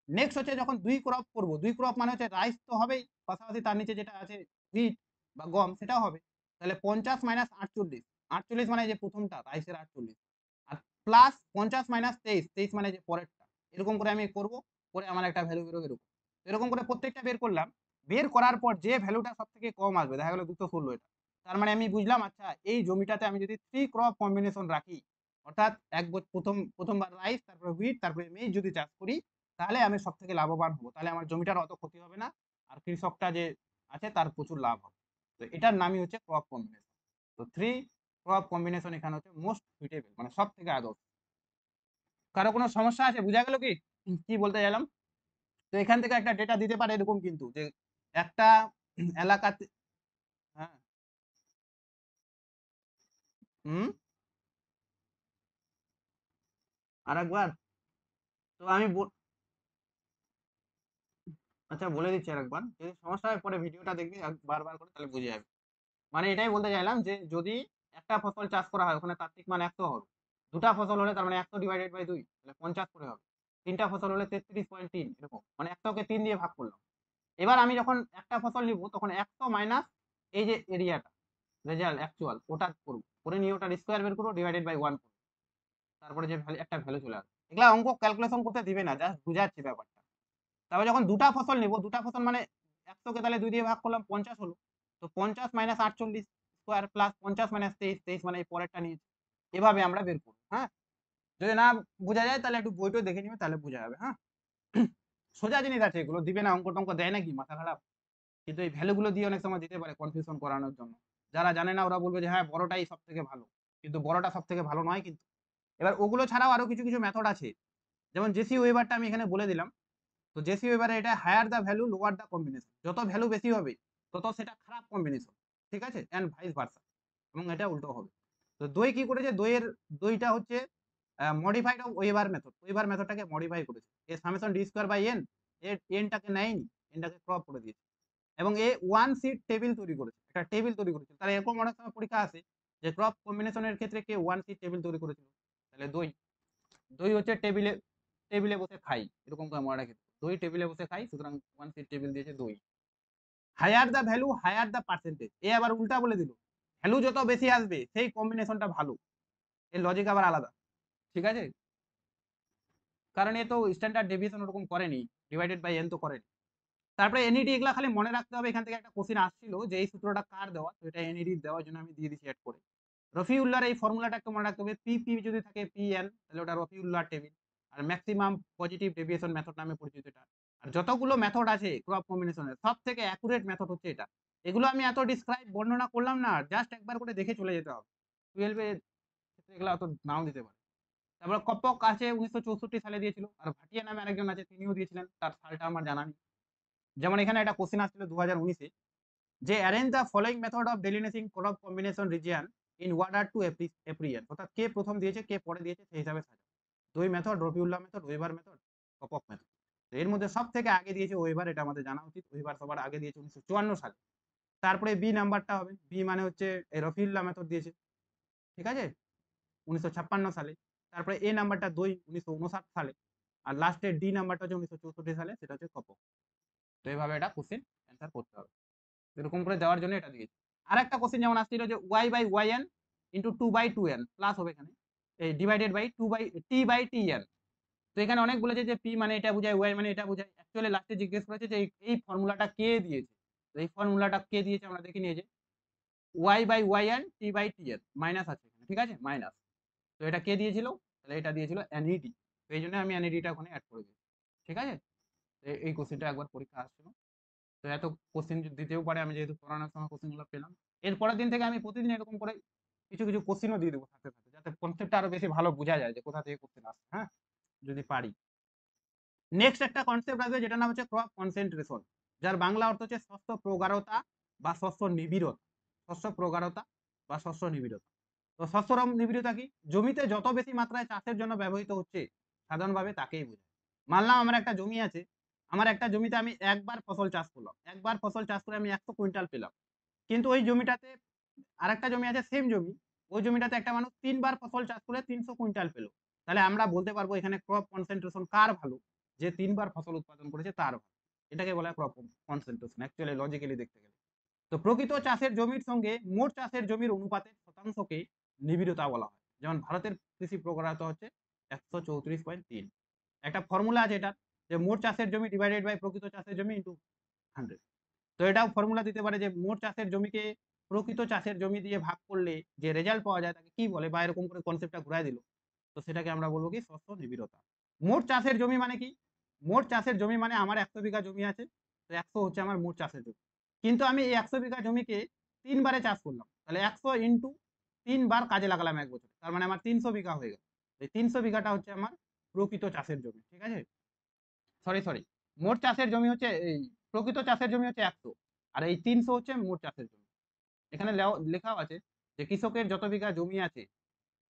নেক্সট হচ্ছে যখন দুই ক্রপ করবো, দুই ক্রপ মানে হচ্ছে রাইস তো হবেই, পাশাপাশি তার নিচে যেটা আছে হুইট বা গম সেটাও হবে। তাহলে 50 মাইনাস 48, 48 মানে যে প্রথমটা রাইসের 48, আর প্লাস 50 মাইনাস 23, 23 মানে যে পরেরটা। এরকম করে আমি করব, করে আমার একটা ভ্যালু বেরোবে এরকম। এরকম করে প্রত্যেকটা বের করলাম। বের করার পর যে ভ্যালুটা সব থেকে কম আসবে, দেখা গেল 216, এটা তার মানে আমি বুঝলাম আচ্ছা এই জমিটাতে আমি যদি 3 ক্রপ কম্বিনেশন রাখি, অর্থাৎ প্রথমবার রাইস, তারপরে হুইট, তারপরে মেজ যদি চাষ করি, তাহলে আমি সব থেকে লাভবান হবো। তাহলে আমার জমিটার অত ক্ষতি হবে না, আর কৃষকটা যে আছে তার প্রচুর লাভ হবে। তো এটার নামই হচ্ছে ক্রপ কম্বিনেশন। তো 3 ক্রপ কম্বিনেশন এখানে হচ্ছে মোস্ট সুইটেবল, মানে সব থেকে আদর্শ। কারো কোনো সমস্যা আছে? বুঝা গেল কি কি বলতে চাইলাম? তো এখান থেকে একটা ডেটা দিতে পারে এরকম কিন্তু, যে একটা এলাকাতে, হ্যাঁ, হুম, আরেকবার। তো আমি আচ্ছা বলে দিচ্ছি আরেকবার, যদি সমস্যা হয় পরে ভিডিওটা দেখবি বারবার করে, তাহলে বুঝে যাবে। মানে এটাই বলতে চাইলাম যে যদি একটা ফসল চাষ করা হয় ওখানে তাত্ত্বিক মান 100 হবে, দুটা ফসল হলে তার মানে 100 ডিভাইডেড বাই 2 তাহলে 50 করে হবে, তিনটা ফসল হলে 33.3, এরকম মানে 100 কে 3 দিয়ে ভাগ করলাম। এবার আমি যখন একটা ফসল নিব তখন 100 মাইনাস এই যে এরিয়াটা রেজাল্ট অ্যাকচুয়াল ওটা করবো, করে নিয়ে ওটার স্কোয়ার বের করবো, ডিভাইডেড বাই 1 করবো, তারপরে যে একটা ভ্যালু চলে আসবে। এগুলা অঙ্ক ক্যালকুলেশন করতে দিবে না, জাস্ট বুঝাচ্ছি ব্যাপারটা। তারপর যখন দুটা ফসল নিব, দুটা ফসল মানে 100 কে তাহলে 2 দিয়ে ভাগ করলাম, 50 হলো। তো 50 মাইনাস 48 স্কোয়ার প্লাস 50 মাইনাস 23, 23 মানে এই পরেরটা নিয়েছি। এভাবে আমরা বের করব। হ্যাঁ, যদি না বোঝা যায় তাহলে একটু বইটা দেখে নিবে, তাহলে বোঝা যাবে। হ্যাঁ, সোজা জিনিস আছে, এগুলো দিবে না, অঙ্ক টঙ্ক দেয় নাকি মাথা খারাপ। কিন্তু এই ভ্যালু গুলো দিয়ে অনেক সময় দিতে পারে কনফিউশন করানোর জন্য। যারা জানে না ওরা বলবে যে হ্যাঁ বড়টাই সব থেকে ভালো, কিন্তু বড়টা সব থেকে ভালো নয় কিন্তু। এবার ওগুলো ছাড়াও আরো কিছু কিছু মেথড আছে, যেমন জেসি ওয়েবারটা আমি এখানে বলে দিলাম। তো জেসি ওয়েবারে এটা higher the value lower the combination, যত ভ্যালু বেশি হবে তত সেটা খারাপ কম্বিনেশন, ঠিক আছে, এন্ড ভাইস ভার্সা, এবং এটা উল্টো হবে। তো দই কি করেছে, দইটা হচ্ছে modified of Weber method, Weber মেথডটাকে মডিফাই করেছে। এ summation D square by N, এর এনটাকে নেয়নি, এনটাকে ক্রপ করে দিয়েছে, এবং এ ওয়ান সিট টেবিল তৈরি করেছে, একটা টেবিল তৈরি করেছে। তাহলে এরকম অনেক সময় পরীক্ষা আসে যে ক্রপ কম্বিনেশনের ক্ষেত্রে কে ওয়ান সিট টেবিল তৈরি করেছিল, তাহলে দই। দই হচ্ছে টেবিলে টেবিলে বসে খাই, এরকম করে মনে রাখি, দই টেবিলে বসে খাই, সুতরাং ওয়ান সিট টেবিল দিয়েছে দই। Higher the value higher the percentage, এ আবার উল্টা বলে দিল, ভ্যালু যত বেশি আসবে সেই কম্বিনেশনটা ভালো। এর লজিক আবার আলাদা, ঠিক আছে, কারণ এ তো স্ট্যান্ডার্ড ডেভিয়েশন ওরকম করেনি, ডিভাইডেড বাই এন তো করেনি। তারপরে এনইডি এগুলা খালি মনে রাখতে হবে। এখান থেকে একটা কোশ্চেন আসছিল যে এই সূত্রটা কার দেওয়া, তো এটা এনইডি দেওয়ার জন্য আমি দিয়ে দিচ্ছি অ্যাড করে। রফিউল্লাহর এই ফর্মুলাটা একটু মনে রাখতে হবে, পি যদি থাকে পিএন, তাহলে ওটা রফিউল্লাহর টেবিল। আর ম্যাক্সিমাম পজিটিভ ডেভিয়েশন মেথড নামে পরিচিত এটা। আর যতগুলো মেথড আছে ক্রপ কম্বিনেশনের সব থেকে অ্যাকুরেট মেথড হচ্ছে এটা। এগুলো আমি এত ডিসক্রাইব বর্ণনা করলাম না, জাস্ট একবার করে দেখে চলে যেতে হবে। 12 এর ক্ষেত্রে এগুলো অত নাও দিতে পারে। তারপর কপক আছে 1964 সালে দিয়েছিল, আর ভাটিয়া নামে আরেকজন আছে তিনিও দিয়েছিলেন, তার সালটা আমার জানা নেই। যেমন এখানে একটা কোশ্চেন আসছিল 2019-এ, যে arrange the following method of delineating crop combination region in order to appearance, অর্থাৎ কে প্রথম দিয়েছে কে পরে দিয়েছে সেই হিসাবে সাজা। দুই method, Rafiullah method, Weber method, Coppock method. এর মধ্যে সব থেকে আগে দিয়েছে ওয়েবার, এটা আমাদের জানা উচিত। ওয়েবার সবার আগে দিয়েছে 1954 সালে। তারপরে বি নাম্বারটা হবে, বি মানে হচ্ছে রফিউল্লাহ মেথড দিয়েছে, ঠিক আছে, 1956 সালে। তারপরে এ নাম্বারটা 2 1959 সালে। আর লাস্টের ডি নাম্বারটা হচ্ছে 1964 সালে, সেটা হচ্ছে কপক। তো এইভাবে এটা কোশ্চেন অ্যান্সার করতে হবে, এরকম করে দেওয়ার জন্য এটা দিয়েছি। আর একটা কোশ্চেন যেমন আসছিল যে Y by Y N into 2/2n plus হবে এখানে এই ডিভাইডেড বাই টি/tn। তো এখানে অনেক বলেছে যে পি মানে এটা বোঝায়, ওয়াই মানে এটা বোঝায়। অ্যাকচুয়ালি লাস্টে জিজ্ঞেস করেছে যে এই ফর্মুলাটা কে দিয়েছে। তো এই ফর্মুলাটা কে দিয়েছে আমরা দেখে নিয়েছি, ওয়াই বাই ওয়াই এন টি/tn মাইনাস আছে এখানে, ঠিক আছে, মাইনাস। তো এটা কে দিয়েছিল, তাহলে এটা দিয়েছিল এনইডি। তো এই জন্য আমি এনইডিটা ওখানে অ্যাড করে দিয়েছি, ঠিক আছে। এই কোশ্চেনটা একবার পরীক্ষা আসছিল। তো এত কোশ্চেন দিতেও পারে, আমি যেহেতু পড়ানোর সময় কোশ্চেনগুলো পেলাম। এর পরের দিন থেকে আমি প্রতিদিন এরকম করে কিছু কিছু কোশ্চেনও দিয়ে দেবো সাথে সাথে, যাতে কনসেপ্টটা আরো বেশি ভালো বোঝা যায় যে কোথা থেকে কোশ্চেন আসছে। হ্যাঁ, যদি পারি। নেক্সট একটা কনসেপ্ট আসবে যেটা নাম হচ্ছে ক্রপ কনসেন্ট্রেশন, যার বাংলা অর্থ হচ্ছে শস্য প্রগাঢ়তা বা শস্য নিবিড়তা। শস্য প্রগাঢ়তা বা শস্য নিবিড়তা। তো শস্য নিবিড়তা কি? জমিতে যত বেশি মাত্রায় চাষের জন্য ব্যবহৃত হচ্ছে সাধারণভাবে তাকেই বোঝায়। মানলাম আমার একটা জমি আছে, আমার একটা জমিতে আমি একবার ফসল চাষ করলাম, একবার ফসল চাষ করে আমি 100 কুইন্টাল পেলাম। কিন্তু ওই জমিটাতে আরেকটা জমি আছে, সেম জমি, ওই জমিটাতে একটা মানুষ 3 বার ফসল চাষ করে 300 কুইন্টাল পেল। তাহলে আমরা বলতে পারবো এখানে ক্রপ কনসেন্ট্রেশন কার ভালো? যে 3 বার ফসল উৎপাদন করেছে তার ভালো। এটাকে বলা হয় ক্রপ কনসেন্ট্রেশন অ্যাকচুয়ালি লজিক্যালি দেখতে গেলে। তো প্রকৃত চাষের জমির সঙ্গে মোট চাষের জমির অনুপাতের শতাংশকে নিবিড়তা বলা হয়। যেমন ভারতের কৃষি প্রগাঢ়তা হচ্ছে 134.3। একটা ফর্মুলা আছে এটার, যে মোট চাষের জমি ডিভাইডেড বাই প্রকৃত চাষের জমি ইন্টু 100। তো এটাও ফর্মুলা দিতে পারে যে মোট চাষের জমিকে প্রকৃত চাষের জমি দিয়ে ভাগ করলে যে রেজাল্ট পাওয়া যায় তাকে কি বলে, বা এরকম করে কনসেপ্টটা ঘুরাই দিল, তো সেটাকে আমরা বলবো কি শস্য নিবিড়তা। মোট চাষের জমি মানে কি? মোট চাষের জমি মানে আমার 100 বিঘা জমি আছে, তো 100 হচ্ছে আমার মোট চাষের জমি। কিন্তু আমি এই 100 বিঘা জমিকে 3 বারে চাষ করলাম, তাহলে 100 ইন্টু 3 বার কাজে লাগালাম এক বছর, তার মানে আমার 300 বিঘা হয়ে গেল। এই 300 বিঘাটা হচ্ছে আমার প্রকৃত চাষের জমি, ঠিক আছে? সরি, মোট চাষের জমি হচ্ছে এই প্রকৃত চাষের জমি হচ্ছে 100, আর এই 300 হচ্ছে মোট চাষের জমি। এখানে লেখাও আছে যে কৃষকের যত বিঘা জমি আছে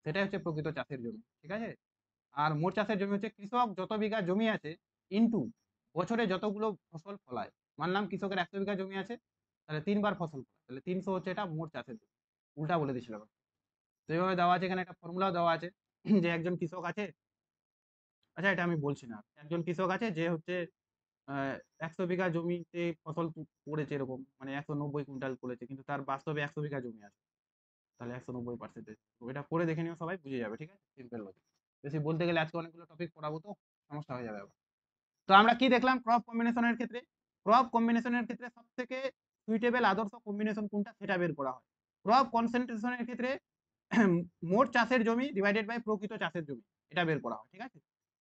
সেটাই হচ্ছে প্রকৃত চাষের জমি, ঠিক আছে? আর মোট চাষের জমি হচ্ছে কৃষক যত বিঘা জমি আছে ইন্টু বছরে যতগুলো ফসল ফলায়। মানলাম কৃষকের 100 বিঘা জমি আছে, তাহলে 3 বার ফসল ফলায়, তাহলে 300 হচ্ছে এটা মোট চাষের জমি। উল্টা বলে দিয়েছিলাম। তো এইভাবে দেওয়া আছে, এখানে একটা ফর্মুলাও দেওয়া আছে যে একজন কৃষক আছে, আচ্ছা এটা আমি বলছি না, একজন কৃষক আছে যে হচ্ছে 100 বিঘা জমিতে ফসল করেছে, এরকম মানে 190 কুইন্টাল করেছে, কিন্তু তার বাস্তবে 100 বিঘা জমি আছে, তাহলে 190%। এটা করে দেখে নিও, সবাই বুঝে যাবে, ঠিক আছে? Simple logic. বেশি বলতে গেলে আজকে অনেকগুলো টপিক পড়াবো, তো সমস্যা হয়ে যাবে আবার। তো আমরা কি দেখলাম ক্রপ কম্বিনেশনের ক্ষেত্রে? ক্রপ কম্বিনেশনের ক্ষেত্রে সবথেকে সুইটেবল আদর্শ কম্বিনেশন কোনটা সেটা বের করা হয়। ক্রপ কনসেন্ট্রেশনের ক্ষেত্রে মোট চাষের জমি ডিভাইডেড বাই প্রকৃত চাষের জমি, এটা বের করা হয়, ঠিক আছে?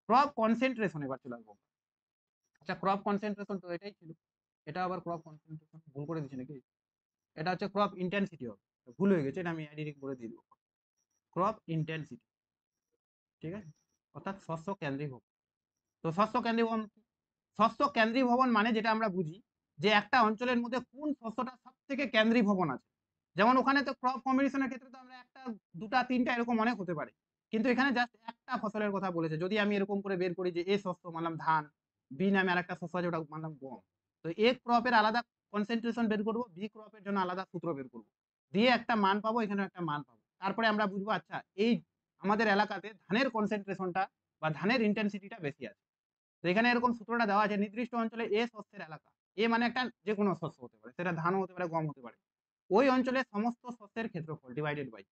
ক্রপ কনসেন্ট্রেশন এবার চলে আসবো। আচ্ছা, ক্রপ কনসেন্ট্রেশন তো এটাই ছিল, এটা আবার ক্রপ কনসেন্ট্রেশন ভুল করে দিচ্ছি নাকি? এটা হচ্ছে ক্রপ ইন্টেন্সিটি হবে, ভুল হয়ে গেছে, এটা আমি এডিটিং করে দিয়ে দেবো। ক্রপ ইন্টেন্সিটি, ঠিক আছে? অর্থাৎ শস্য কেন্দ্রীভবন। তো শস্য কেন্দ্রীভবন, শস্য কেন্দ্রীভবন মানে যেটা আমরা বুঝি যে একটা অঞ্চলের মধ্যে কোন শস্যটা সব থেকে কেন্দ্রীভবন আছে। যেমন ওখানে তো ক্রপ কম্বিনেশনের ক্ষেত্রে তো আমরা একটা দুটা তিনটা এরকম অনেক হতে পারে, কিন্তু এখানে জাস্ট একটা ফসলের কথা বলেছে। যদি আমি এরকম করে বের করি যে এ শস্য মানলাম ধান, বি নামে আর একটা শস্য আছে ওটা মানলাম গম, তো এ ক্রপের আলাদা কনসেন্ট্রেশন বের করবো, বি ক্রপের জন্য আলাদা সূত্র বের করবো, দিয়ে একটা মান পাবো, এখানে একটা মান পাবো। তারপরে আমরা বুঝবো আচ্ছা এই আমাদের এলাকাতে ধানের কনসেন্ট্রেশনটা বা ধানের ইন্টেন্সিটিটা বেশি আছে। তো এখানে এরকম সূত্রটা দেওয়া আছে, নির্দিষ্ট অঞ্চলে এ শস্যের এলাকা, এ মানে একটা যে কোনো শস্য হতে পারে, সেটা ধানও হতে পারে, গম হতে পারে, ওই অঞ্চলের সমস্ত শস্যের ক্ষেত্রফল ডিভাইডেড বাই,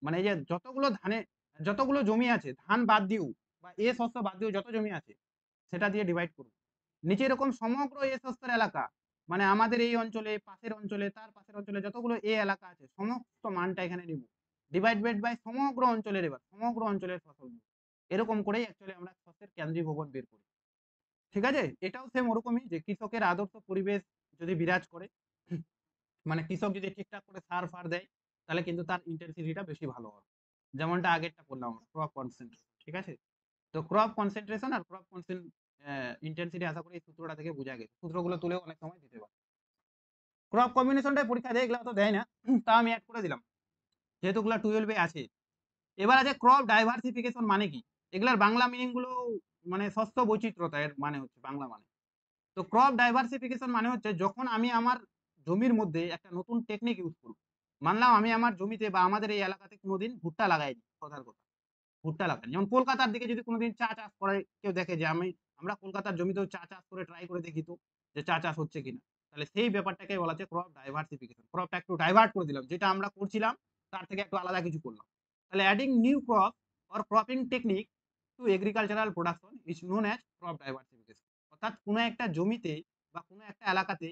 মানে যে যতগুলো ধানে যতগুলো জমি আছে ধান বাদ দিও বা এ শস্য বাদ দিও, যত জমি আছে সেটা দিয়ে ডিভাইড করব। নিচে এরকম সমগ্র এ শস্যের এলাকা, মানে আমাদের এই অঞ্চলে, পাশের অঞ্চলে, তার পাশের অঞ্চলে যতগুলো এ এলাকা আছে সমস্ত মানটা এখানে নিব, ডিভাইডেড বাই সমগ্র অঞ্চলের, এবার সমগ্র অঞ্চলের ফসল। এরকম করেই অ্যাকচুয়ালি আমরা শস্যের কেন্দ্রীভবন বের করি, ঠিক আছে? এটাও সেম ওরকমই, যে কৃষকের আদর্শ পরিবেশ যদি বিরাজ করে, মানে কৃষক যদি ঠিকঠাক করে সার ফার দেয়, তাহলে কিন্তু তার ইন্টেন্সিটিটা বেশি ভালো হবে। যেমনটা আগেরটা বললাম আমরা ক্রপ কনসেন্ট্রেশন, ঠিক আছে? তো ক্রপ কনসেন্ট্রেশন আর ক্রপ ইন্টেন্সিটি আশা করি এই সূত্রটা থেকে বোঝা গেছে, সূত্রগুলো তুলেও অনেক সময় দিতে পারে। ক্রপ কম্বিনেশনটাই পরীক্ষা দেয়, এগুলো তো দেয় না, তা আমি অ্যাড করে দিলাম যেহেতু ওগুলো 12 আছে। এবার আছে ক্রপ ডাইভার্সিফিকেশন মানে কি? এগুলার বাংলা মিনিং গুলো, মানে শস্য বৈচিত্র্যতা এর মানে হচ্ছে বাংলা মানে। তো ক্রপ ডাইভার্সিফিকেশন মানে হচ্ছে যখন আমি আমার জমির মধ্যে একটা নতুন টেকনিক ইউজ করব। মানলাম আমি আমার জমিতে বা আমাদের এই এলাকাতে কোনোদিন ভুট্টা লাগাইনি, কথার কথা, ভুট্টা লাগাইনি। যেমন কলকাতার দিকে যদি কোনোদিন চা চাষ করে কেউ দেখে, যে আমরা কলকাতার জমিতেও চা চাষ করে ট্রাই করে দেখি তো যে চা চাষ হচ্ছে কিনা, তাহলে সেই ব্যাপারটাকে বলা হচ্ছে ক্রপ ডাইভার্সিফিকেশন। ক্রপটা একটু ডাইভার্ট করে দিলাম, যেটা আমরা করছিলাম তার থেকে একটু আলাদা কিছু করলাম। তাহলে adding new crop or cropping technique two agricultural production is known as crop diversification. অর্থাৎ কোনো একটা জমিতে বা কোনো একটা এলাকাতে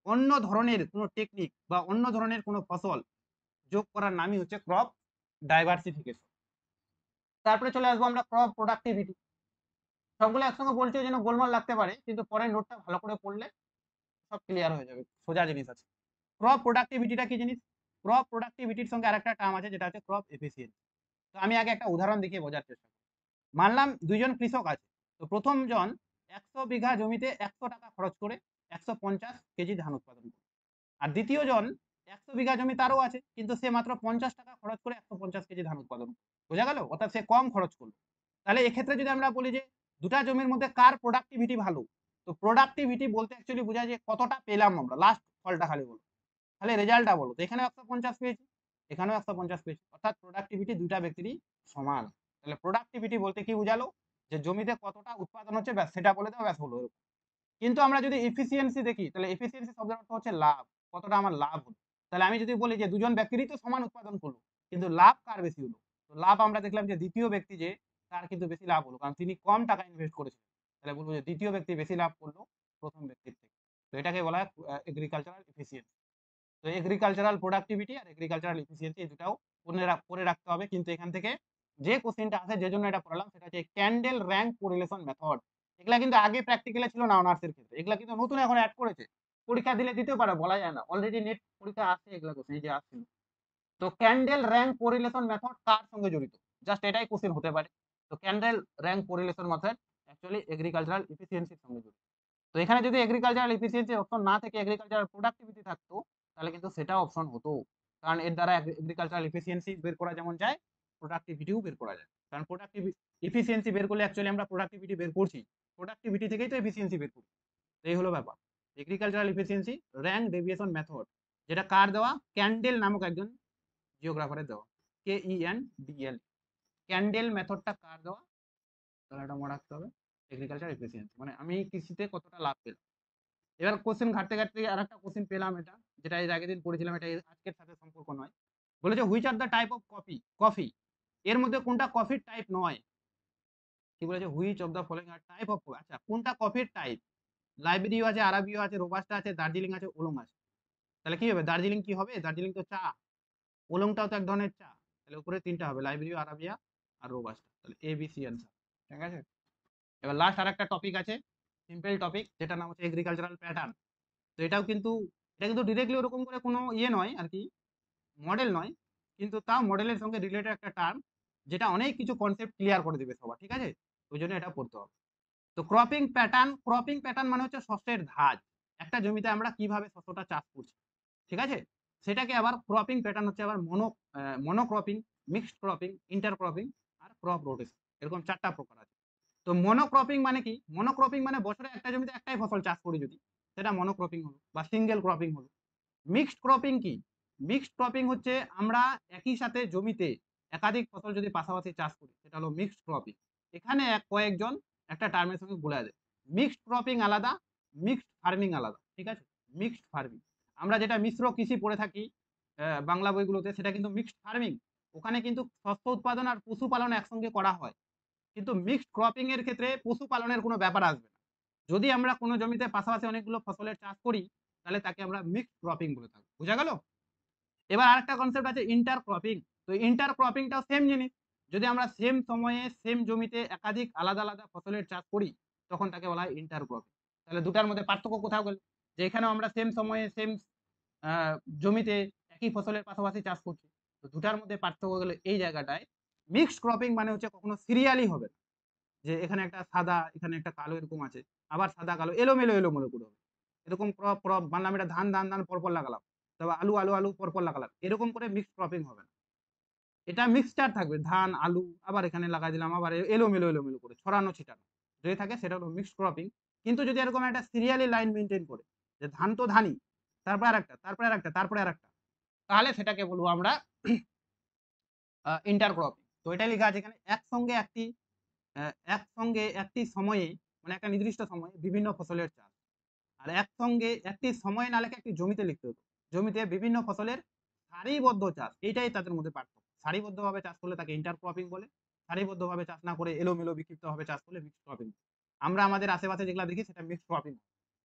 অন্য ধরনের কোনো টেকনিক বা অন্য ধরনের কোনো ফসল যোগ করার নামই হচ্ছে ক্রপ ডাইভার্সিফিকেশন। তারপরে চলে আসবো আমরা ক্রপ প্রোডাক্টিভিটি। সবগুলো একসঙ্গে বলছি যেন গোলমাল লাগতে পারে, কিন্তু পরের নোটটা ভালো করে পড়লে সব ক্লিয়ার হয়ে যাবে, সোজা জিনিস আছে। ক্রপ প্রোডাক্টিভিটিটা কি জিনিস? ক্রপ প্রোডাক্টিভিটির সঙ্গে আরেকটা টার্ম আছে যেটা হচ্ছে ক্রপ এফিসিয়েন্সি। তো আমি আগে একটা উদাহরণ দেখিয়ে বোঝার চেষ্টা করি। মানলাম দুইজন কৃষক আছে, তো প্রথম জন 100 বিঘা জমিতে 100 টাকা খরচ করে 150 কেজি ধান উৎপাদন করে। আর দ্বিতীয় জন 100 বিঘা জমি তারও আছে, কিন্তু সে মাত্র 50 টাকা খরচ করে 150 কেজি ধান উৎপাদন করে। বোঝা গেল? অর্থাৎ সে কম খরচ করলো। তাহলে এক্ষেত্রে যদি আমরা বলি যে দুটা জমির মধ্যে কার প্রোডাক্টিভিটি ভালো, তো প্রোডাক্টিভিটি বলতে অ্যাকচুয়ালি বোঝায় যে কতটা পেলাম আমরা, লাস্ট ফলটা খালি বলো, তাহলে রেজাল্টটা বলো। তো এখানেও 150 পেয়েছি, এখানেও 150 পেয়েছি, অর্থাৎ প্রোডাক্টিভিটি দুইটা ব্যক্তিরই সমান। তাহলে প্রোডাক্টিভিটি বলতে কি বোঝালো, যে জমিতে কতটা উৎপাদন হচ্ছে ব্যাস সেটা বলে দাও, ব্যাস হলো। কিন্তু আমরা যদি এফিসিয়েন্সি দেখি, তাহলে এফিসিয়েন্সি শব্দের অর্থ হচ্ছে লাভ, কতটা আমার লাভ হলো। তাহলে আমি যদি বলি যে দুজন ব্যক্তিরই তো সমান উৎপাদন করলো, কিন্তু লাভ কার বেশি হলো, তো লাভ আমরা দেখলাম যে দ্বিতীয় ব্যক্তি যে তার কিন্তু বেশি লাভ হলো, কারণ তিনি কম টাকা ইনভেস্ট করেছিলেন। তাহলে বলবো যে দ্বিতীয় ব্যক্তি বেশি লাভ করলো প্রথম ব্যক্তির থেকে। তো এটাকে বলা হয় এগ্রিকালচারাল এফিসিয়েন্সি। তো এগ্রিকালচারাল প্রোডাক্টিভিটি আর এগ্রিকালচারাল এফিসিয়েন্সি এই দুটাও করে রাখতে হবে। কিন্তু এখান থেকে যে কোশ্চেনটা আসে, যে জন্য এটা পড়ালাম, সেটা হচ্ছে ক্যান্ডেল র্যাঙ্ক কোরিলেশন মেথড। এগুলা কিন্তু আগে প্র্যাকটিক্যালে ছিল না অনার্সের ক্ষেত্রে, এগুলা কিন্তু নতুন এখন অ্যাড করেছে। পরীক্ষা দিলে দিতেও পারে, বলা যায় না, অলরেডি নেট পরীক্ষা আসছে এগুলা কোশ্চেন, এই যে আসছিল। তো ক্যান্ডেল র্যাঙ্ক কোরিলেশন মেথড কার সঙ্গে জড়িত, জাস্ট এটাই কোশ্চেন হতে পারে। তো Kendall rank correlation method actually agricultural এফিসিয়েন্সির সঙ্গে জড়িত। তো এখানে যদি এগ্রিকালচারাল এফিসিয়েন্সি অপশন না থেকে এগ্রিকালচারাল প্রোডাক্টিভিটি থাকতো, তাহলে কিন্তু সেটা অপশন হতো। কারণ এর দ্বারা এগ্রিকালচারাল এফিসিয়েন্সি বের করা যেমন যায়, প্রোডাক্টিভিটিও বের করা যায়। কারণ এফিসিয়েন্সি বের করলে অ্যাকচুয়ালি আমরা প্রোডাক্টিভিটি বের করছি, প্রোডাক্টিভিটি থেকেই তো এফিসিয়েন্সি বের করি। এই হলো ব্যাপার। Agricultural efficiency rank deviation method, যেটা কার দেওয়া, ক্যান্ডেল নামক একজন জিওগ্রাফারের দেওয়া, KENDL। ক্যান্ডেল মেথডটা কার দেওয়া, তাহলে এটা মনে রাখতে হবে। এগ্রিকালচার এফিসিয়েন্সি মানে আমি কৃষিতে কতটা লাভ পেলাম। এবার কোশ্চেন ঘাটতে ঘাটতে আর একটা কোশ্চেন পেলাম, এটা যেটা এর আগের দিন পড়েছিলাম, এটা আজকের সাথে সম্পর্ক নয়। বলেছে which are the type of coffee, এর মধ্যে কোনটা কফির টাইপ নয়। কি বলেছে, which of the following R type of, আচ্ছা কোনটা কফির টাইপ। লাইবেরিও আছে, আরাবিও আছে, রোবাস্টা আছে, দার্জিলিং আছে, ওলং আছে। তাহলে কি হবে, দার্জিলিং কি হবে, দার্জিলিং তো চা, ওলংটাও তো এক ধরনের চা। তাহলে উপরে তিনটা হবে, লাইবেরিও, আরাবিয়া আর রোবাস্টা। তাহলে ABC অ্যান্সার। ঠিক আছে। এবার লাস্ট আর একটা টপিক আছে, সিম্পল টপিক, যেটা নাম হচ্ছে এগ্রিকালচারাল প্যাটার্ন। তো এটা কিন্তু ডিরেক্টলি ওরকম করে কোনো ইয়ে নয় আর কি, মডেল নয়, কিন্তু তাও মডেলের সঙ্গে রিলেটেড একটা টার্ম, যেটা অনেক কিছু কনসেপ্ট ক্লিয়ার করে দেবে সবার। ঠিক আছে, ওই জন্য এটা পড়তে হবে। তো ক্রপিং প্যাটার্ন মানে হচ্ছে শস্যের ধাঁচ। একটা জমিতে আমরা কিভাবে শস্যটা চাষ করছি, ঠিক আছে, সেটাকে আবার ক্রপিং প্যাটার্ন হচ্ছে আবার মনোক্রপিং, মিক্সড ক্রপিং, ইন্টারক্রপিং আর ক্রপ রোটেশন, এরকম 4টা প্রকার আছে। তো মনোক্রপিং মানে কি, মনোক্রপিং মানে বছরে একটা জমিতে একটাই ফসল চাষ করি যদি, সেটা মনোক্রপিং হলো বা সিঙ্গেল ক্রপিং হলো। মিক্সড ক্রপিং কি, মিক্সড ক্রপিং হচ্ছে আমরা একই সাথে জমিতে একাধিক ফসল যদি পাশাপাশি চাষ করি, সেটা হলো মিক্সড ক্রপিং। এখানে কয়েকজন একটা টার্মের সঙ্গে বলে দেয়, মিক্সড ক্রপিং আলাদা, মিক্সড ফার্মিং আলাদা। ঠিক আছে, মিক্সড ফার্মিং আমরা যেটা মিশ্র কৃষি পড়ে থাকি বাংলা বইগুলোতে, সেটা কিন্তু মিক্সড ফার্মিং। ওখানে কিন্তু শস্য উৎপাদন আর পশুপালন একসঙ্গে করা হয়। কিন্তু মিক্সড ক্রপিং এর ক্ষেত্রে পশুপালনের কোনো ব্যাপার আসবে না। যদি আমরা কোনো জমিতে পাশাপাশি অনেকগুলো ফসলের চাষ করি, তাহলে তাকে আমরা মিক্সড ক্রপিং বলে থাকবো। বোঝা গেল। এবার আরেকটা কনসেপ্ট আছে ইন্টার ক্রপিং। তো ইন্টার ক্রপিংটাও সেম জিনিস, যদি আমরা সেম সময়ে সেম জমিতে একাধিক আলাদা আলাদা ফসলের চাষ করি, তখন তাকে বলা হয় ইন্টার ক্রপিং। তাহলে দুটার মধ্যে পার্থক্য কোথাও গেল, যে এখানেও আমরা সেম সময়ে সেম জমিতে একই ফসলের পাশাপাশি চাষ করছি। তো দুটার মধ্যে পার্থক্য গেলে এই জায়গাটায়, মিক্সড ক্রপিং মানে হচ্ছে কখনো সিরিয়ালি হবে না, যে এখানে একটা সাদা এখানে একটা কালো এরকম আছে, আবার সাদা কালো এলোমেলো এলোমেলো করে হবে। এরকম ক্রপ ক্রপ মানলাম, এটা ধান ধান ধান পরপর লাগালাম, তবে আলু আলু আলু পরপর লাগালাম, এরকম করে মিক্সড ক্রপিং হবে না। এটা মিক্সচার থাকবে, ধান আলু আবার এখানে লাগাই দিলাম, আবার এলোমেলো এলোমেলো করে ছড়ানো ছিটানো যদি থাকে, সেটা হলো মিক্সড ক্রপিং। কিন্তু যদি এরকম একটা সিরিয়ালি লাইন মেনটেন করে, যে ধান তো ধানই, তারপরে আরেকটা, তারপরে আরেকটা, তারপরে আরেকটা, তাহলে সেটাকে বলবো আমরা ইন্টারক্রপিং। তো এটা লেখা আছে এখানে, একসঙ্গে একটি সময়ে, মানে একটা নির্দিষ্ট সময়ে বিভিন্ন ফসলের চাষ। আর একসঙ্গে একটি সময় না লেখে একটি জমিতে লিখতে হতো, জমিতে বিভিন্ন ফসলের সারিবদ্ধ চাষ, এইটাই তাদের মধ্যে পার্থক্য। সারিবদ্ধভাবে চাষ করলে তাকে ইন্টারক্রপিং বলে, সারিবদ্ধভাবে চাষ না করে এলোমেলো বিক্ষিপ্তভাবে চাষ করলে মিক্সড ক্রপিং। আমরা আমাদের আশেপাশে যেগুলো দেখি সেটা মিক্সড ক্রপিং।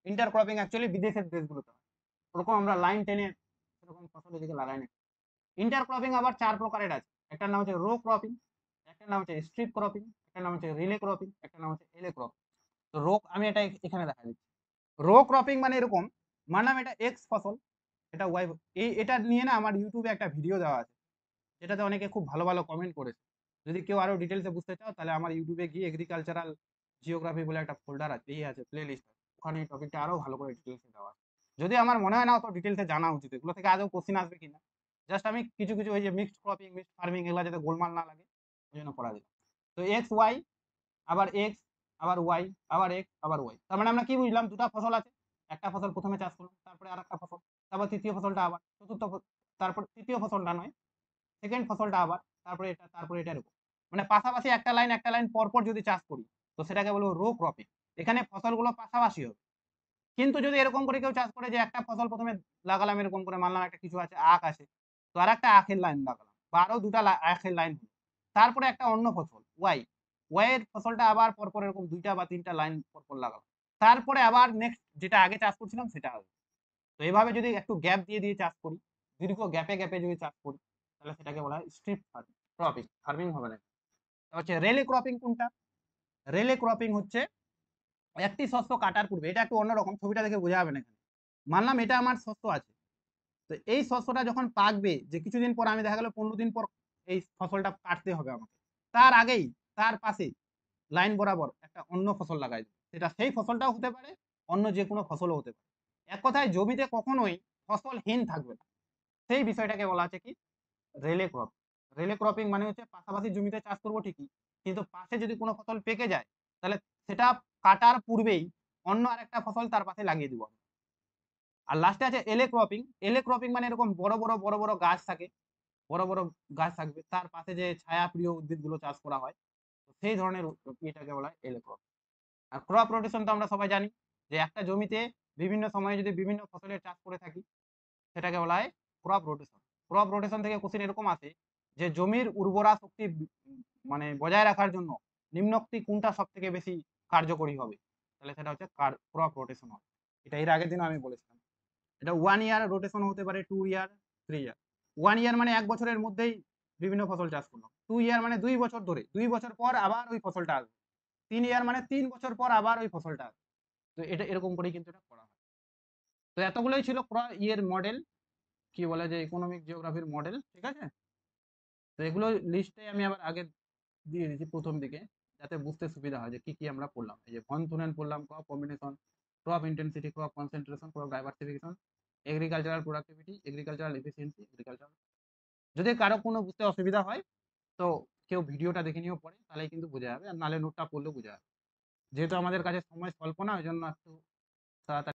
ইন্টারক্রপিং অ্যাকচুয়ালি বিদেশের দেশগুলোতে হয়, ওরকম আমরা লাইন টেনে সেরকম ফসল এদিকে লাগাই না। ইন্টারক্রপিং আবার 4 প্রকারের আছে, একটা নাম হচ্ছে রো ক্রপিং, একটা নাম হচ্ছে স্ট্রিপ ক্রপিং, একটা নাম হচ্ছে রিলে ক্রপিং, একটা নাম হচ্ছে এলে ক্রপিং। তো রো আমি এটা এখানে দেখা দিচ্ছি। রো ক্রপিং মানে এরকম, মানলাম এটা এক্স ফসল, এটা ওয়াই, এটা নিয়ে না আমার ইউটিউবে একটা ভিডিও দেওয়া আছে, যেটাতে অনেকে খুব ভালো ভালো কমেন্ট করেছে। যদি কেউ আরো ডিটেলসে বুঝতে চাও, তাহলে আমার ইউটিউবে গিয়ে এগ্রিকালচারাল জিওগ্রাফি বলে একটা ফোল্ডার আছে, আছে প্লে লিস্ট আছে, ওখানে এই টপিকটা আরো ভালো করে ডিটেলসে দেওয়া আছে। যদি আমার মনে হয় না অত ডিটেলসে জানা উচিত, এগুলো থেকে আদৌ কোশ্চেন আসবে কিনা, জাস্ট আমি কিছু কিছু ওই যে মিক্সড ক্রপিং, মিক্সড ফার্মিং, এগুলো যাতে গোলমাল না লাগে ওই জন্য করা দিলাম। তো এক্স ওয়াই, আবার এক্স, আবার ওয়াই, আবার এক্স, আবার ওয়াই, তার মানে আমরা কি বুঝলাম, দুটা ফসল আছে, একটা ফসল প্রথমে চাষ করলাম, তারপরে আর একটা ফসল, তারপর তৃতীয় ফসলটা আবার, তারপর তৃতীয় ফসলটা নয়, সেকেন্ড ফসলটা আবার, তারপরে এটা, তারপরে এটা, এরকম মানে পাশাপাশি একটা লাইন পর পর যদি চাষ করি তো সেটাকে বলবো রো ক্রপিং। এখানে ফসলগুলো পাশাপাশি হবে। কিন্তু যদি এরকম করে কেউ চাষ করে যে একটা ফসল প্রথমে লাগালাম, এরকম করে মানলাম একটা কিছু আছে, আখ আছে, তো আর একটা আখের লাইন লাগালাম, বা আরো দুটা আখের লাইন হলো, তারপরে একটা অন্য ফসল ওয়াই, ওয়াইয়ের ফসলটা আবার পরপর এরকম দুইটা বা তিনটা লাইন পরপর লাগালাম, তারপরে আবার নেক্সট যেটা আগে চাষ করছিলাম সেটা আসবে। তো এইভাবে যদি একটু গ্যাপ দিয়ে দিয়ে চাষ করি, দীর্ঘ গ্যাপে গ্যাপে যদি চাষ করি, তাহলে সেটাকে বলা হয় স্ট্রিপ ফার্মিং, ক্রপিং ফার্মিং হবে না। হচ্ছে রেলে ক্রপিং কোনটা? রেলে ক্রপিং হচ্ছে একটি শস্য কাটার পূর্বে, এটা একটু অন্যরকম, ছবিটা দেখে বোঝা যাবে না এখানে। মানলাম এটা আমার শস্য আছে, তো এই শস্যটা যখন পাকবে, যে কিছুদিন পর আমি দেখা গেল 15 দিন পর এই ফসলটা কাটতে হবে আমাকে, তার আগেই তার পাশে লাইন বরাবর একটা অন্য ফসল লাগাই দেবে, সেটা সেই ফসলটাও হতে পারে, অন্য যে কোনো ফসলও হতে পারে। এক কথায় জমিতে কখনোই ফসলহীন থাকবে না, সেই বিষয়টাকে বলা আছে কি রেলে ক্রপ। রেলে ক্রপিং মানে হচ্ছে পাশাপাশি জমিতে চাষ করবো ঠিকই, কিন্তু পাশে যদি কোনো ফসল পেকে যায়, তাহলে সেটা কাটার পূর্বেই অন্য আরেকটা ফসল তার পাশে লাগিয়ে দিব। আর লাস্টে আছে এলে ক্রপিং। এলে ক্রপিং মানে এরকম বড় বড় গাছ থাকে, বড় বড় গাছ থাকবে, তার পাশে যে ছায়া প্রিয় উদ্ভিদগুলো চাষ করা হয়, সেই ধরনের এটাকে বলা হয় এলে ক্রপ। আর ক্রপ রোটেশন তো আমরা সবাই জানি, যে একটা জমিতে বিভিন্ন সময়ে যদি বিভিন্ন ফসলের চাষ করে থাকি, সেটাকে বলা হয় ক্রপ রোটেশন। ক্রপ রোটেশন থেকে কোশ্চেন এরকম আসে যে জমির উর্বরা শক্তি মানে বজায় রাখার জন্য নিম্নোক্তি কোনটা সব থেকে বেশি কার্যকরী হবে, তাহলে সেটা হচ্ছে ক্রপ রোটেশন হবে। এটা এর আগের দিন আমি বলেছিলাম। এটা 1 ইয়ার রোটেশন হতে পারে, 2 ইয়ার, 3 ইয়ার। 1 ইয়ার মানে 1 বছরের মধ্যেই বিভিন্ন ফসল চাষ করলাম। 2 ইয়ার মানে 2 বছর ধরে, 2 বছর পর আবার ওই ফসলটা আসবে। 3 ইয়ার মানে 3 বছর পর আবার ওই ফসলটা আসবে। তো এটা এরকম করেই কিন্তু এটা করা হয়। তো এতগুলোই ছিল ইয়ের মডেল, কি বলে যে ইকোনমিক জিওগ্রাফির মডেল, ঠিক আছে? তো এগুলো লিস্টে আমি আবার আগে দিয়ে দিয়েছি প্রথম দিকে, যাতে বুঝতে সুবিধা হয় যে কি কি আমরা পড়লাম। এই যে ভন থুনেন পড়লাম, crop combination, crop intensity, crop concentration, crop diversification, agricultural productivity, agricultural efficiency, agricultural. যদি কারো কোনো বুঝতে অসুবিধা হয় তো কেউ ভিডিওটা দেখে নিয়েও পড়ে, তাহলেই কিন্তু বোঝা যাবে, আর নালে নোটটা পড়লেও বোঝা যাবে। যেহেতু আমাদের কাছে সময় স্বল্প না, ওই জন্য একটু তাড়াতাড়ি